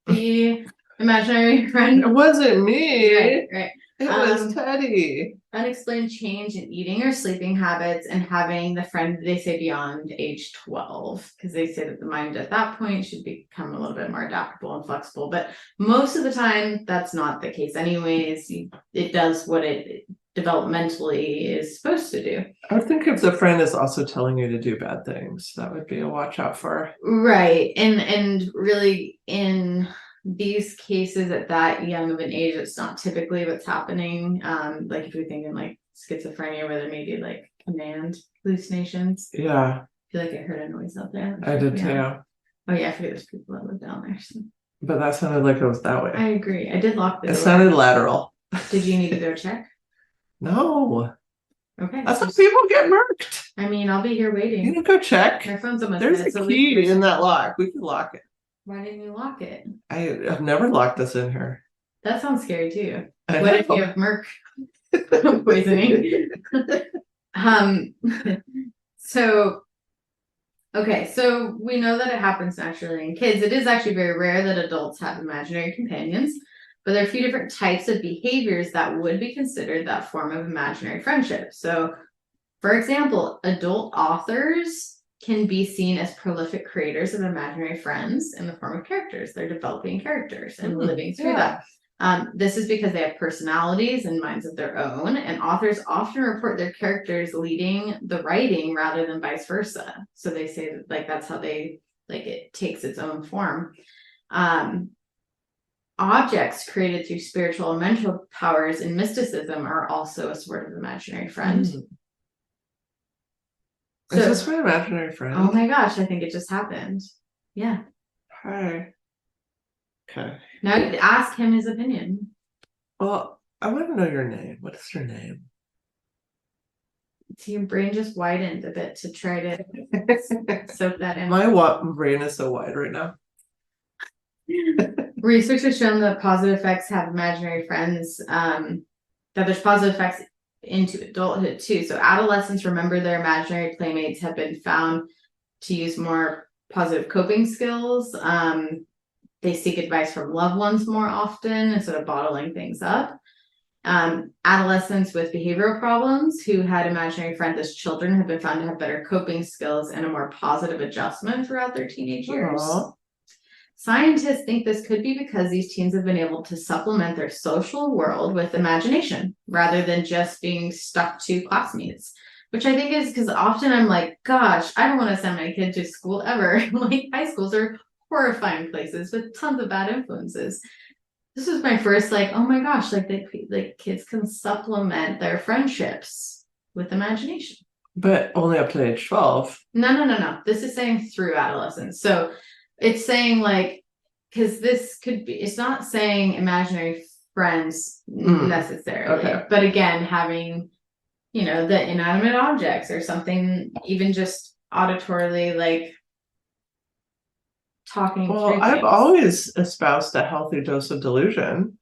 the imaginary friend. It wasn't me. Right. It was Teddy. Unexplained change in eating or sleeping habits and having the friend, they say beyond age 12, because they say that the mind at that point should become a little bit more adaptable and flexible. But most of the time, that's not the case anyways. It does what it developmentally is supposed to do. I would think if the friend is also telling you to do bad things, that would be a watch out for. Right. And really in these cases at that young of an age, it's not typically what's happening. Like if you're thinking like schizophrenia, where there may be like command hallucinations. Yeah. I feel like I heard a noise out there. I did too. Oh yeah, I forget there's people that live down there. So. But that sounded like it was that way. I agree. I did lock the door. It sounded lateral. Did you need to go check? No. Okay. That's how people get murked. I mean, I'll be here waiting. You can go check. My phone's almost dead. There's a key in that lock. We can lock it. Why didn't you lock it? I've never locked this in here. That sounds scary too. What if you have Merc poisoning? So we know that it happens naturally in kids. It is actually very rare that adults have imaginary companions, but there are a few different types of behaviors that would be considered that form of imaginary friendship. So, for example, adult authors can be seen as prolific creators of imaginary friends in the form of characters. They're developing characters and living through that. This is because they have personalities and minds of their own, and authors often report their characters leading the writing rather than vice versa. So they say that like that's how they like it takes its own form. Objects created through spiritual and mental powers and mysticism are also a sort of imaginary friend. Is this my imaginary friend? Oh my gosh, I think it just happened. Yeah. Hi. Okay. Now you ask him his opinion. Well, I want to know your name. What is your name? So your brain just widened a bit to try to soak that in. My brain is so wide right now. Research has shown that positive effects have imaginary friends, that there's positive effects into adulthood too. So adolescents remember their imaginary playmates have been found to use more positive coping skills. They seek advice from loved ones more often instead of bottling things up. Adolescents with behavioral problems who had imaginary friends as children have been found to have better coping skills and a more positive adjustment throughout their teenage years. Aww. Scientists think this could be because these teens have been able to supplement their social world with imagination rather than just being stuck to classmates, which I think is because often I'm like, gosh, I don't want to send my kid to school ever. Like high schools are horrifying places with tons of bad influences. This was my first like, oh my gosh, like kids can supplement their friendships with imagination. But only up to age 12. No. This is saying through adolescence. So it's saying like, because this could be, it's not saying imaginary friends necessarily. Okay. But again, having, you know, the inanimate objects or something, even just auditorily, like talking. Well, I've always espoused a healthy dose of delusion.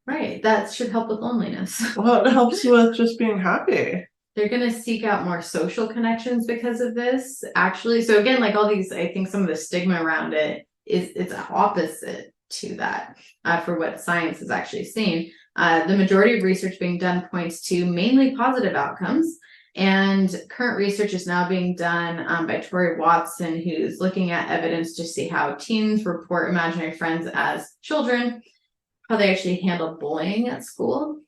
Right. That should help with loneliness. Well, it helps with just being happy. They're going to seek out more social connections because of this, actually. So again, like all these, I think some of the stigma around it is it's opposite to that for what science has actually seen. The majority of research being done points to mainly positive outcomes. And current research is now being done by Tori Watson, who's looking at evidence to see how teens report imaginary friends as children, how they actually handle bullying at school.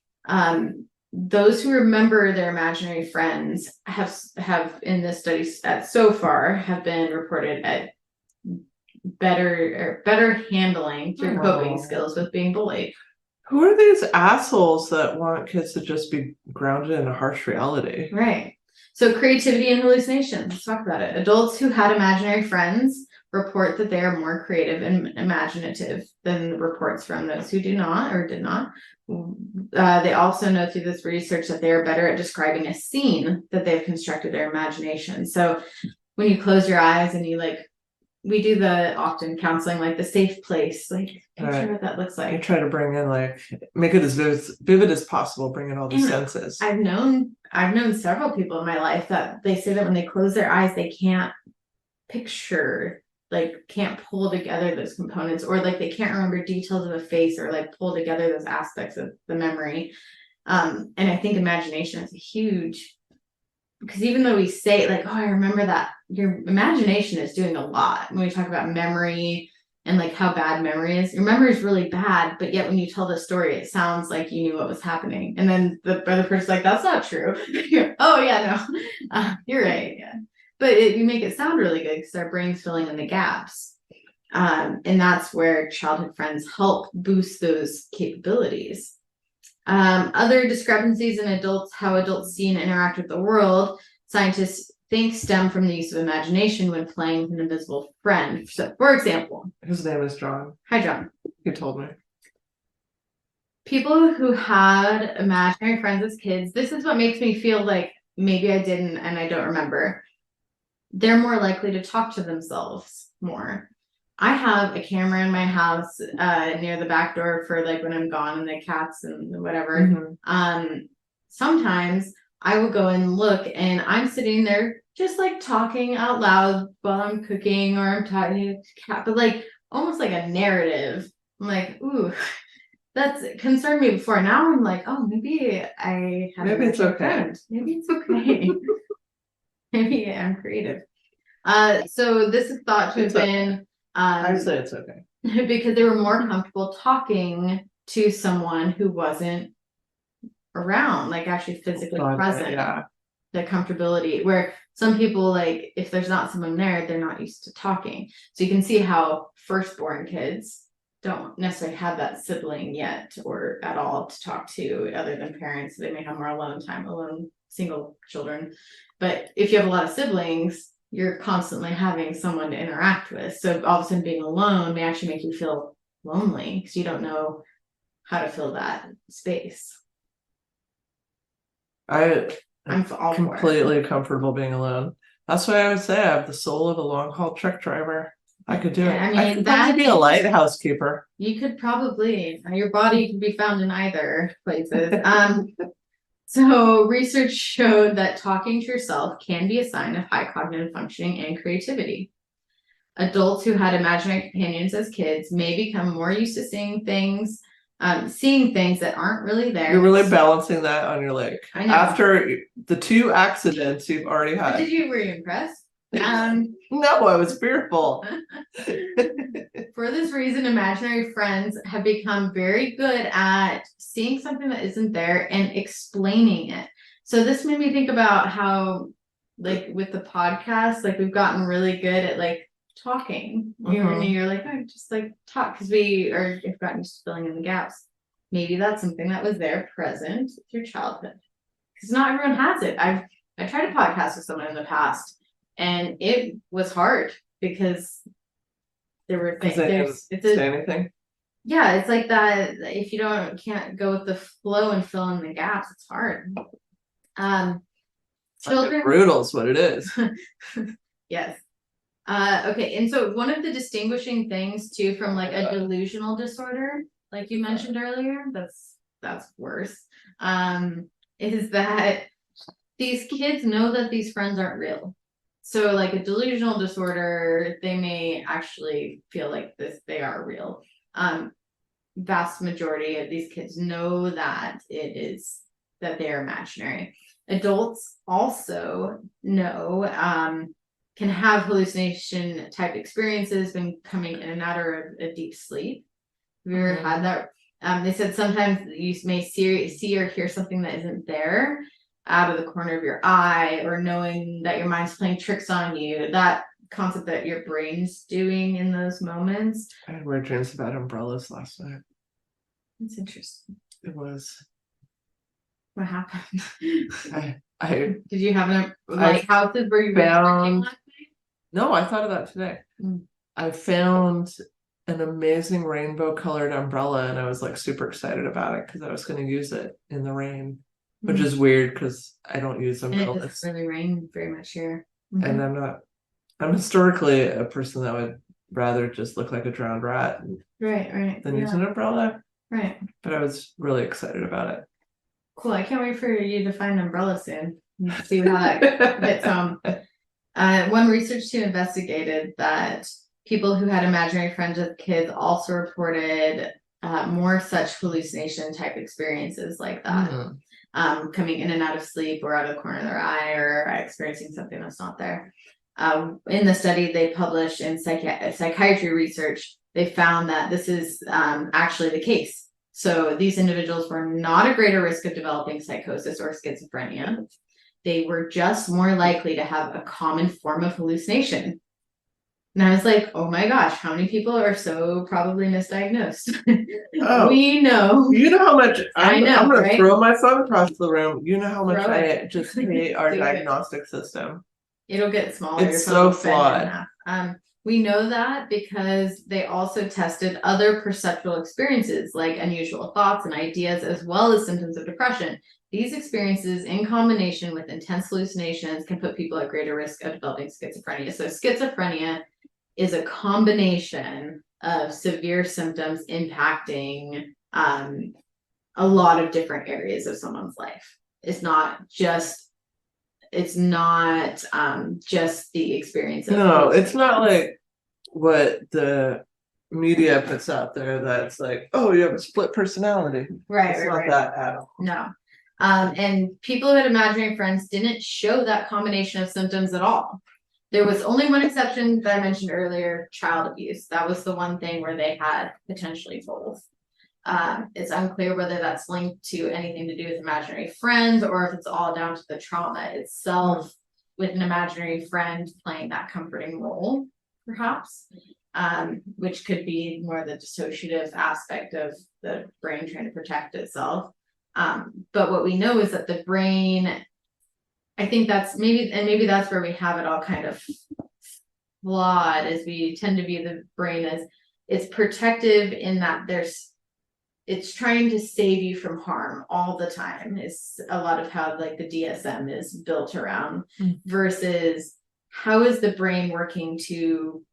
Those who remember their imaginary friends have in this study so far have been reported at better handling through coping skills with being bullied. Who are these assholes that want kids to just be grounded in a harsh reality? Right. So creativity and hallucinations. Let's talk about it. Adults who had imaginary friends report that they are more creative and imaginative than reports from those who do not or did not. They also know through this research that they are better at describing a scene that they've constructed their imagination. So when you close your eyes and you like, we do the often counseling, like the safe place, like picture what that looks like. You try to bring in like, make it as vivid as possible, bring in all the senses. I've known several people in my life that they say that when they close their eyes, they can't picture, like can't pull together those components, or like they can't remember details of a face or like pull together those aspects of the memory. And I think imagination is a huge, because even though we say like, oh, I remember that, your imagination is doing a lot. When we talk about memory and like how bad memory is, your memory is really bad, but yet when you tell the story, it sounds like you knew what was happening. And then the other person's like, that's not true. Oh yeah, no, you're right. Yeah. But you make it sound really good because our brain's filling in the gaps. And that's where childhood friends help boost those capabilities. Other discrepancies in adults, how adults see and interact with the world, scientists think stem from the use of imagination when playing with an invisible friend. So, for example, his name is John. Hi, John. He told me. People who had imaginary friends as kids, this is what makes me feel like maybe I didn't and I don't remember. They're more likely to talk to themselves more. I have a camera in my house near the back door for like when I'm gone and the cats and whatever. Sometimes I will go and look and I'm sitting there just like talking out loud while I'm cooking or I'm talking to the cat, but like almost like a narrative. I'm like, ooh, that's concerned me before. Now I'm like, oh, maybe I have maybe it's okay. Friend. Maybe it's okay. Maybe I'm creative. So this is thought to have been I say it's okay. because they were more comfortable talking to someone who wasn't around, like actually physically present. Yeah. The comfortability, where some people, like, if there's not someone there, they're not used to talking. So you can see how firstborn kids don't necessarily have that sibling yet or at all to talk to other than parents. They may have more alone time, alone single children. But if you have a lot of siblings, you're constantly having someone to interact with. So all of a sudden being alone may actually make you feel lonely because you don't know how to fill that space. I'm all completely comfortable being alone. That's why I would say I have the soul of a long haul truck driver. I could do it. I mean, I could probably be a lighthouse keeper. You could probably. Your body can be found in either places. So research showed that talking to yourself can be a sign of high cognitive functioning and creativity. Adults who had imaginary companions as kids may become more used to seeing things that aren't really there. You're really balancing that on your leg. I know. After the 2 accidents you've already had. Were you impressed? No, I was fearful. For this reason, imaginary friends have become very good at seeing something that isn't there and explaining it. So this made me think about how, like, with the podcast, like, we've gotten really good at, like, talking. You're like, oh, just like talk, because have gotten used to filling in the gaps. Maybe that's something that was there present with your childhood, because not everyone has it. I tried a podcast with someone in the past, and it was hard because there were things. Say anything. Yeah, it's like that. If you can't go with the flow and fill in the gaps, it's hard. Children, brutal is what it is. Yes. Okay, and so one of the distinguishing things too from like a delusional disorder, like you mentioned earlier, that's worse, is that these kids know that these friends aren't real. So like a delusional disorder, they may actually feel like they are real. Vast majority of these kids know that that they are imaginary. Adults also know, can have hallucination type experiences when coming in and out of a deep sleep. Have you ever had that? They said sometimes you may see or hear something that isn't there out of the corner of your eye, or knowing that your mind's playing tricks on you. That concept that your brain's doing in those moments. I had weird dreams about umbrellas last night. That's interesting. It was. What happened? Did you have lighthouses where you found? No, I thought of that today. I found an amazing rainbow colored umbrella, and I was like super excited about it because I was going to use it in the rain, which is weird because I don't use umbrellas. And it doesn't really rain very much here. And I'm historically a person that would rather just look like a drowned rat than use an umbrella. Right. But I was really excited about it. Cool. I can't wait for you to find an umbrella soon. See how that hits home. One research team investigated that people who had imaginary friends as kids also reported more such hallucination type experiences like that. Coming in and out of sleep, or out of the corner of their eye, or experiencing something that's not there. In the study they published in psychiatry research, they found that this is actually the case. So these individuals were not at greater risk of developing psychosis or schizophrenia. They were just more likely to have a common form of hallucination. And I was like, oh my gosh, how many people are so probably misdiagnosed? We know. You know how much I'm going to throw my phone across the room. You know how much I just hate our diagnostic system. It'll get smaller. It's so flawed. We know that because they also tested other perceptual experiences like unusual thoughts and ideas, as well as symptoms of depression. These experiences, in combination with intense hallucinations, can put people at greater risk of developing schizophrenia. So schizophrenia is a combination of severe symptoms impacting a lot of different areas of someone's life. It's not just the experience of it's not like what the media puts out there, that's like, oh, you have a split personality. It's not that at all. No. And people who had imaginary friends didn't show that combination of symptoms at all. There was only one exception that I mentioned earlier, child abuse. That was the one thing where they had potentially both. It's unclear whether that's linked to anything to do with imaginary friends or if it's all down to the trauma itself with an imaginary friend playing that comforting role, perhaps, which could be more the dissociative aspect of the brain trying to protect itself. But what we know is that the brain, I think that's maybe that's where we have it all kind of flawed, as we tend to view the brain as it's protective in that it's trying to save you from harm all the time. Is a lot of how like the DSM is built around, versus how is the brain working to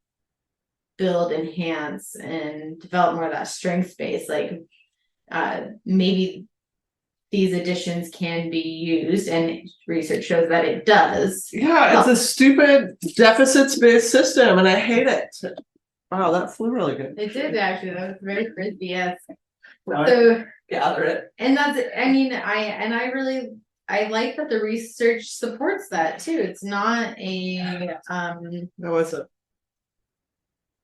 build, enhance, and develop more of that strength space. Like maybe these additions can be used, and research shows that it does. Yeah, it's a stupid deficits-based system, and I hate it. Wow, that flew really good. It did actually. That was very frisbee. Yes. So gather it. And that's, I mean, I like that the research supports that too. It's not a that wasn't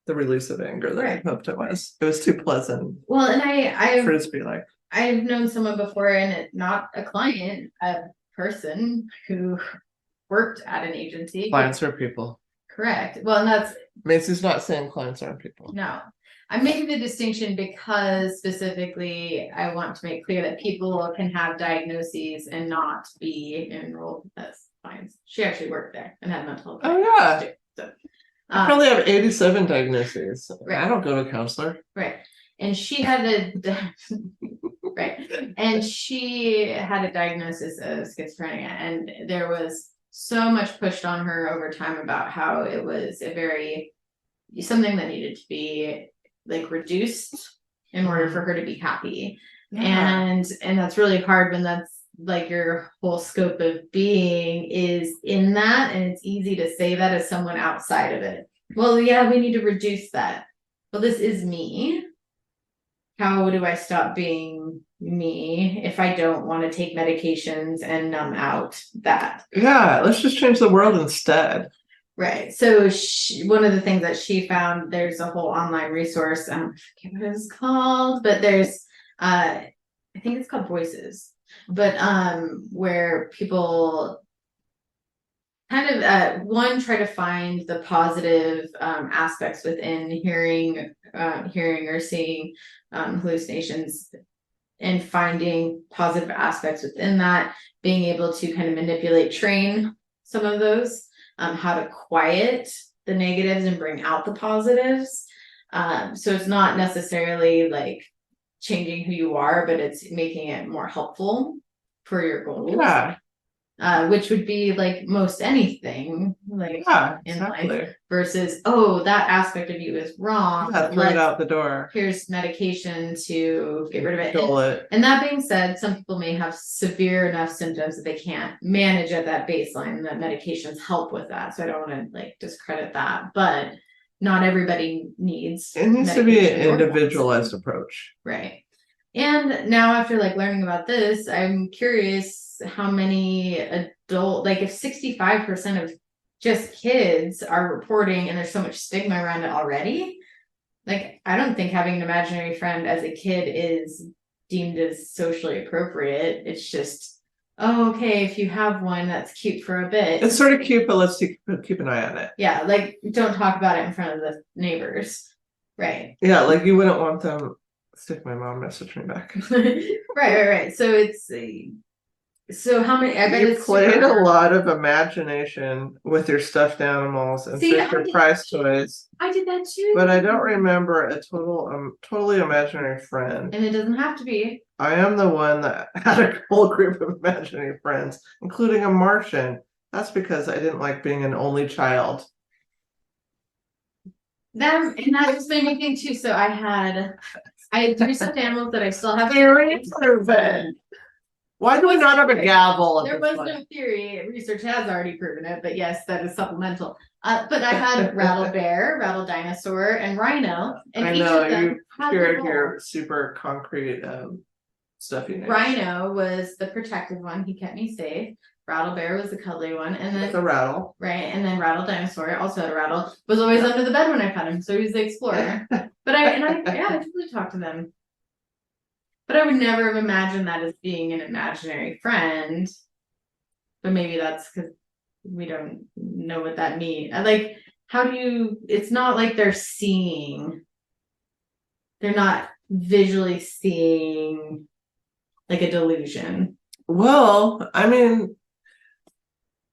the release of anger that right. I hoped it was. It was too pleasant. Well, and I frisbee like. I've known someone before, and not a client, a person who worked at an agency. Clients are people. Correct. Well, and that's Macy's not saying clients aren't people. No. I'm making the distinction because specifically I want to make clear that people can have diagnoses and not be enrolled as clients. She actually worked there and had mental health. Oh yeah. Too, so, I probably have 87 diagnoses. Right. I don't go to a counselor. Right. And she had right. And she had a diagnosis of schizophrenia, and there was so much pushed on her over time about how it was something that needed to be like reduced in order for her to be happy. Yeah. And that's really hard when that's like your whole scope of being is in that, and it's easy to say that as someone outside of it. Well, yeah, we need to reduce that. Well, this is me. How do I stop being me if I don't want to take medications and numb out that? Yeah, let's just change the world instead. Right. So one of the things that she found, there's a whole online resource. I forget what it's called, but there's I think it's called Voices, but where people kind of try to find the positive aspects within hearing or seeing hallucinations, and finding positive aspects within that, being able to kind of train some of those. How to quiet the negatives and bring out the positives. So it's not necessarily like changing who you are, but it's making it more helpful for your goals. Yeah. Which would be like most anything, like in life, versus that aspect of you is wrong. Throw it out the door. Here's medication to get rid of it. And that being said, some people may have severe enough symptoms that they can't manage at that baseline. That medications help with that, so I don't want to like discredit that, but not everybody needs. It needs to be an individualized approach, right? And now after like learning about this, I'm curious how many adult, like if 65% of just kids are reporting, and there's so much stigma around it already. Like, I don't think having an imaginary friend as a kid is deemed as socially appropriate. It's just, okay, if you have one, that's cute for a bit. It's sort of cute, but let's keep an eye on it. Yeah, like don't talk about it in front of the neighbors. Right. Yeah, like you wouldn't want them. Stick my mom messaged me back. Right. So it's so how many? I bet you played a lot of imagination with your stuffed animals and Fisher Price toys. I did that too. But I don't remember a totally imaginary friend. And it doesn't have to be. I am the one that had a whole group of imaginary friends, including a Martian. That's because I didn't like being an only child. And that just made me think too. So I had 3 stuffed animals that I still have. Very proven. Why do we not have a gavel? There was no theory. Research has already proven it, but yes, that is supplemental. But I had Rattle Bear, Rattle Dinosaur, and Rhino. And I know you shared your super concrete stuff. Rhino was the protective one. He kept me safe. Rattle Bear was the cuddly one, and then the rattle. Right, and then Rattle Dinosaur also had a rattle. Was always under the bed when I found him, so he was the explorer. But I totally talked to them. But I would never have imagined that as being an imaginary friend. But maybe that's because we don't know what that means. Like, how do you, it's not like they're not visually seeing like a delusion. Well, I mean,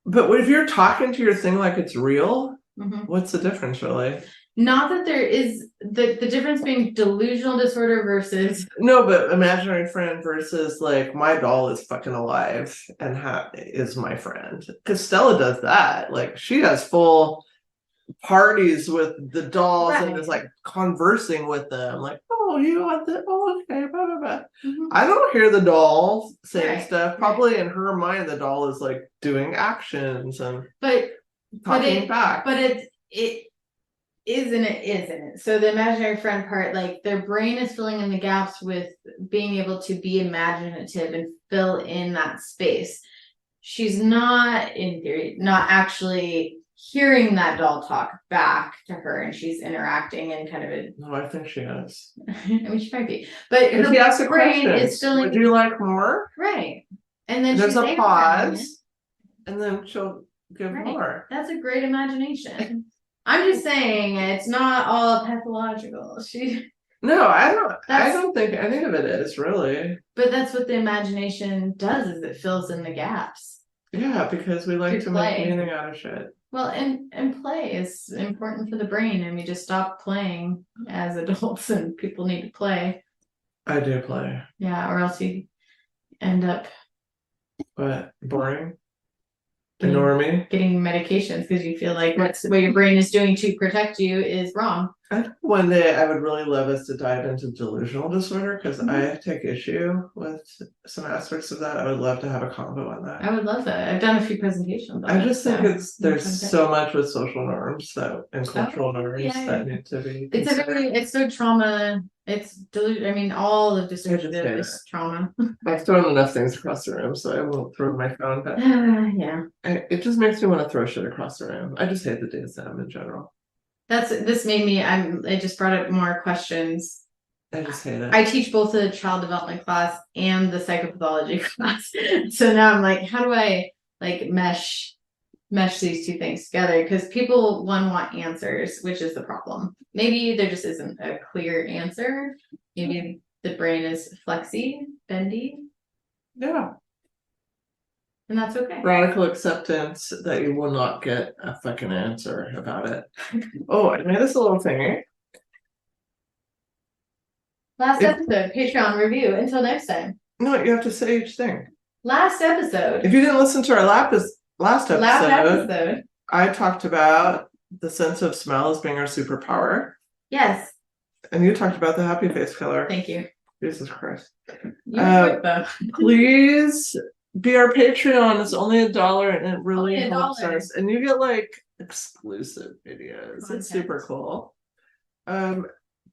but if you're talking to your thing like it's real, what's the difference really? Not that there is the difference being delusional disorder versus no, but imaginary friend versus like my doll is fucking alive and is my friend. Because Stella does that. Like she has full parties with the dolls and is like conversing with them. Like, oh, you want that? Oh, okay, blah blah blah. I don't hear the doll saying stuff. Probably in her mind, the doll is like doing actions and talking back. But it isn't it? So the imaginary friend part, like their brain is filling in the gaps with being able to be imaginative and fill in that space. She's not, in theory, not actually hearing that doll talk back to her, and she's interacting in kind of a. No, I think she is. I mean, she might be, but her brain is filling. Would you like more? Right, and then there's a pause, and then she'll give more. That's a great imagination. I'm just saying it's not all pathological. No, I don't think any of it is really. But that's what the imagination does, is it fills in the gaps. Yeah, because we like to make meaning out of shit. Well, and play is important for the brain, and we just stop playing as adults, and people need to play. I do play. Yeah, or else you end up boring. Getting medications because you feel like what your brain is doing to protect you is wrong. I think one day I would really love us to dive into delusional disorder because I take issue with some aspects of that. I would love to have a convo on that. I would love that. I've done a few presentations on I just think there's so much with social norms and cultural norms that need to be. It's so trauma. It's delusion. I mean, all of disorder is trauma. I've thrown enough things across the room, so I won't throw my phone. But yeah, it just makes me want to throw shit across the room. I just hate the DSM in general. This made me. It just brought up more questions. I just hate it. I teach both the child development class and the psychopathology class, so now I'm like, how do I like mesh these two things together? Because people want answers, which is the problem. Maybe there just isn't a clear answer. Maybe the brain is flexy, bendy. Yeah. And that's okay. Radical acceptance that you will not get a fucking answer about it. Oh, I made this a little thingy. Last episode, Patreon review. Until next time. No, you have to say each thing. Last episode. If you didn't listen to our last episode, I talked about the sense of smell as being our superpower. Yes. And you talked about the happy face killer. Thank you. Jesus Christ. Please be our Patreon. It's only $1 and it really helps us. And you get like exclusive videos. It's super cool.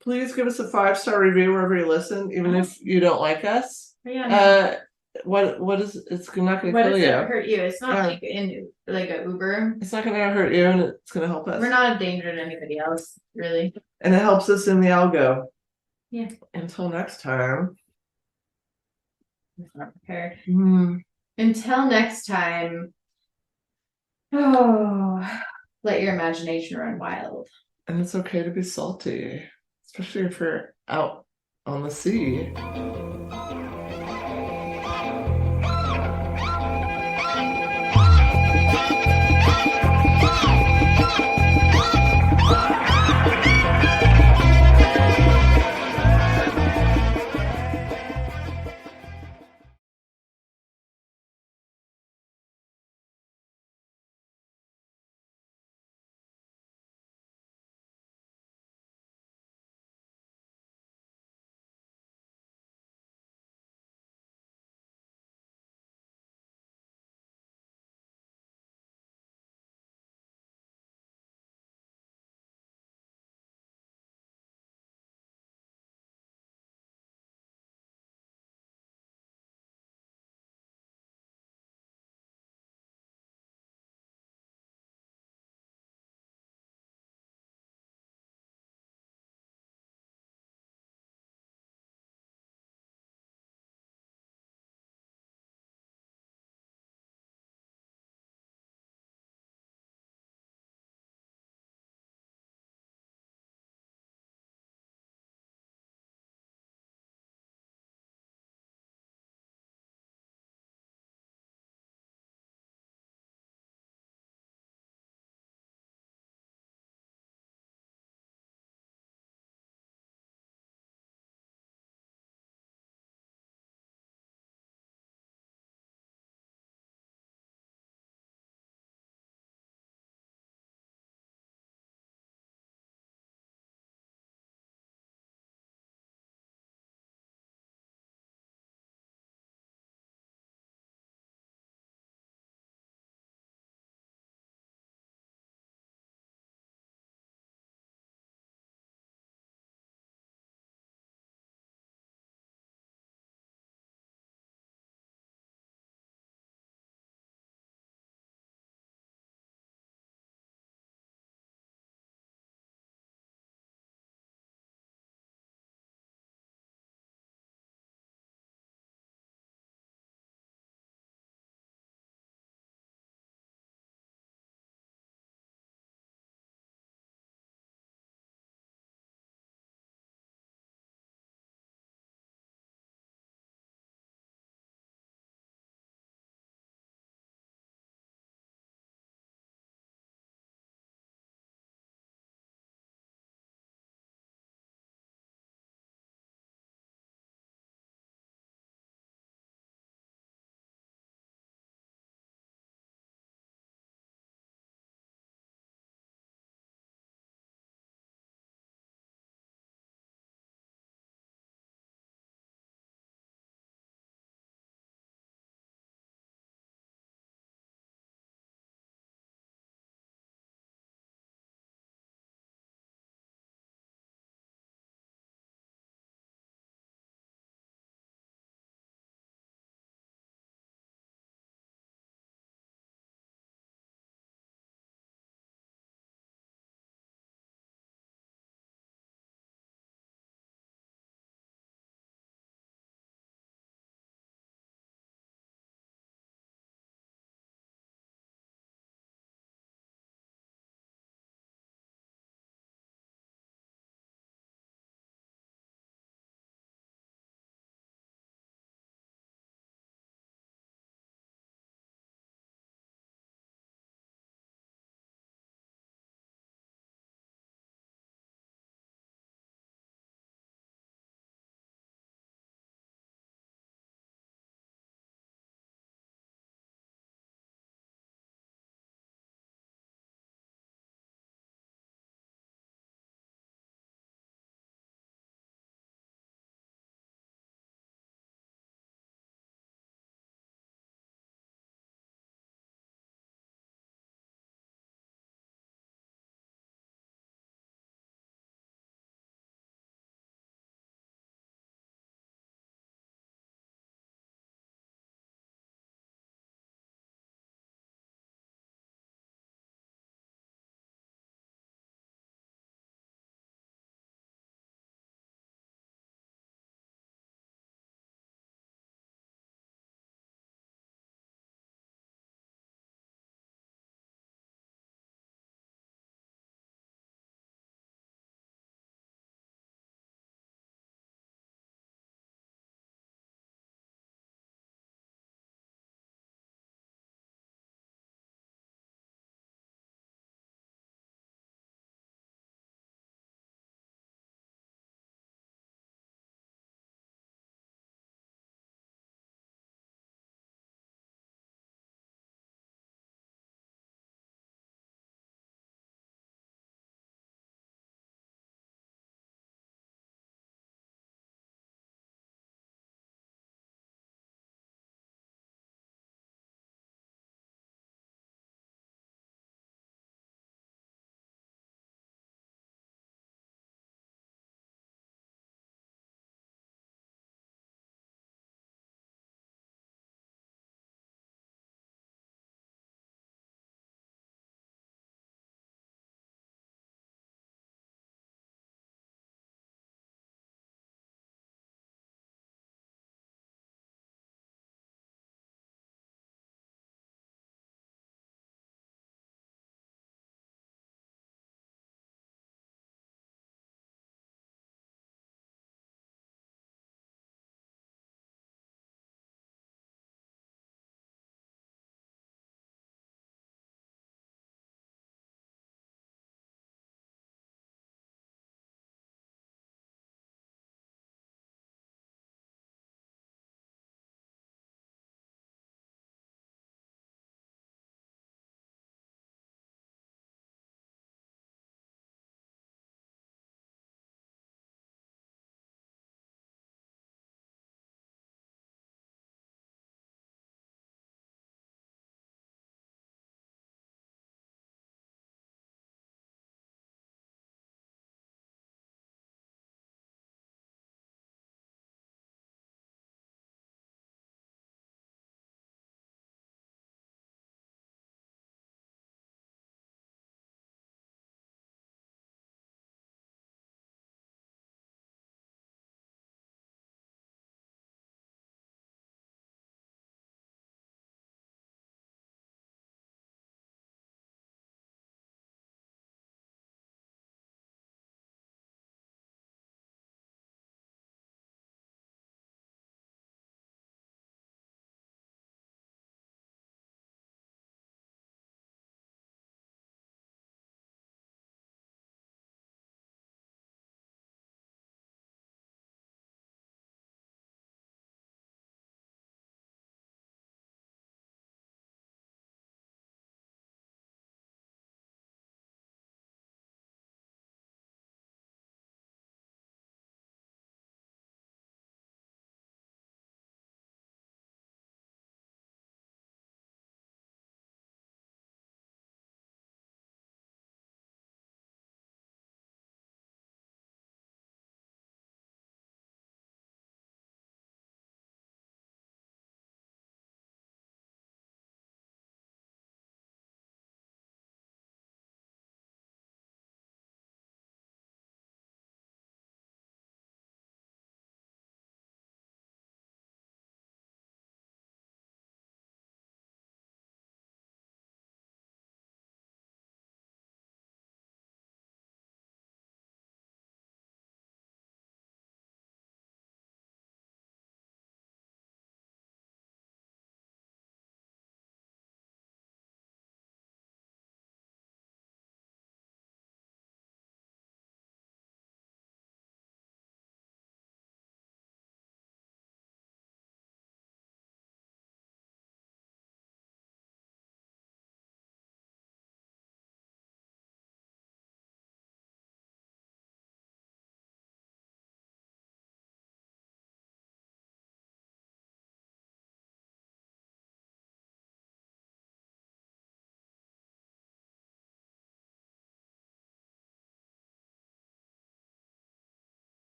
Please give us a 5-star review wherever you listen, even if you don't like us. What is it's not gonna kill you. Hurt you. It's not like in like an Uber. It's not gonna hurt you and it's gonna help us. We're not a danger to anybody else, really. And it helps us in the algo. Yeah. Until next time. I'm not prepared. Until next time. Oh, let your imagination run wild. And it's okay to be salty, especially if you're out on the sea.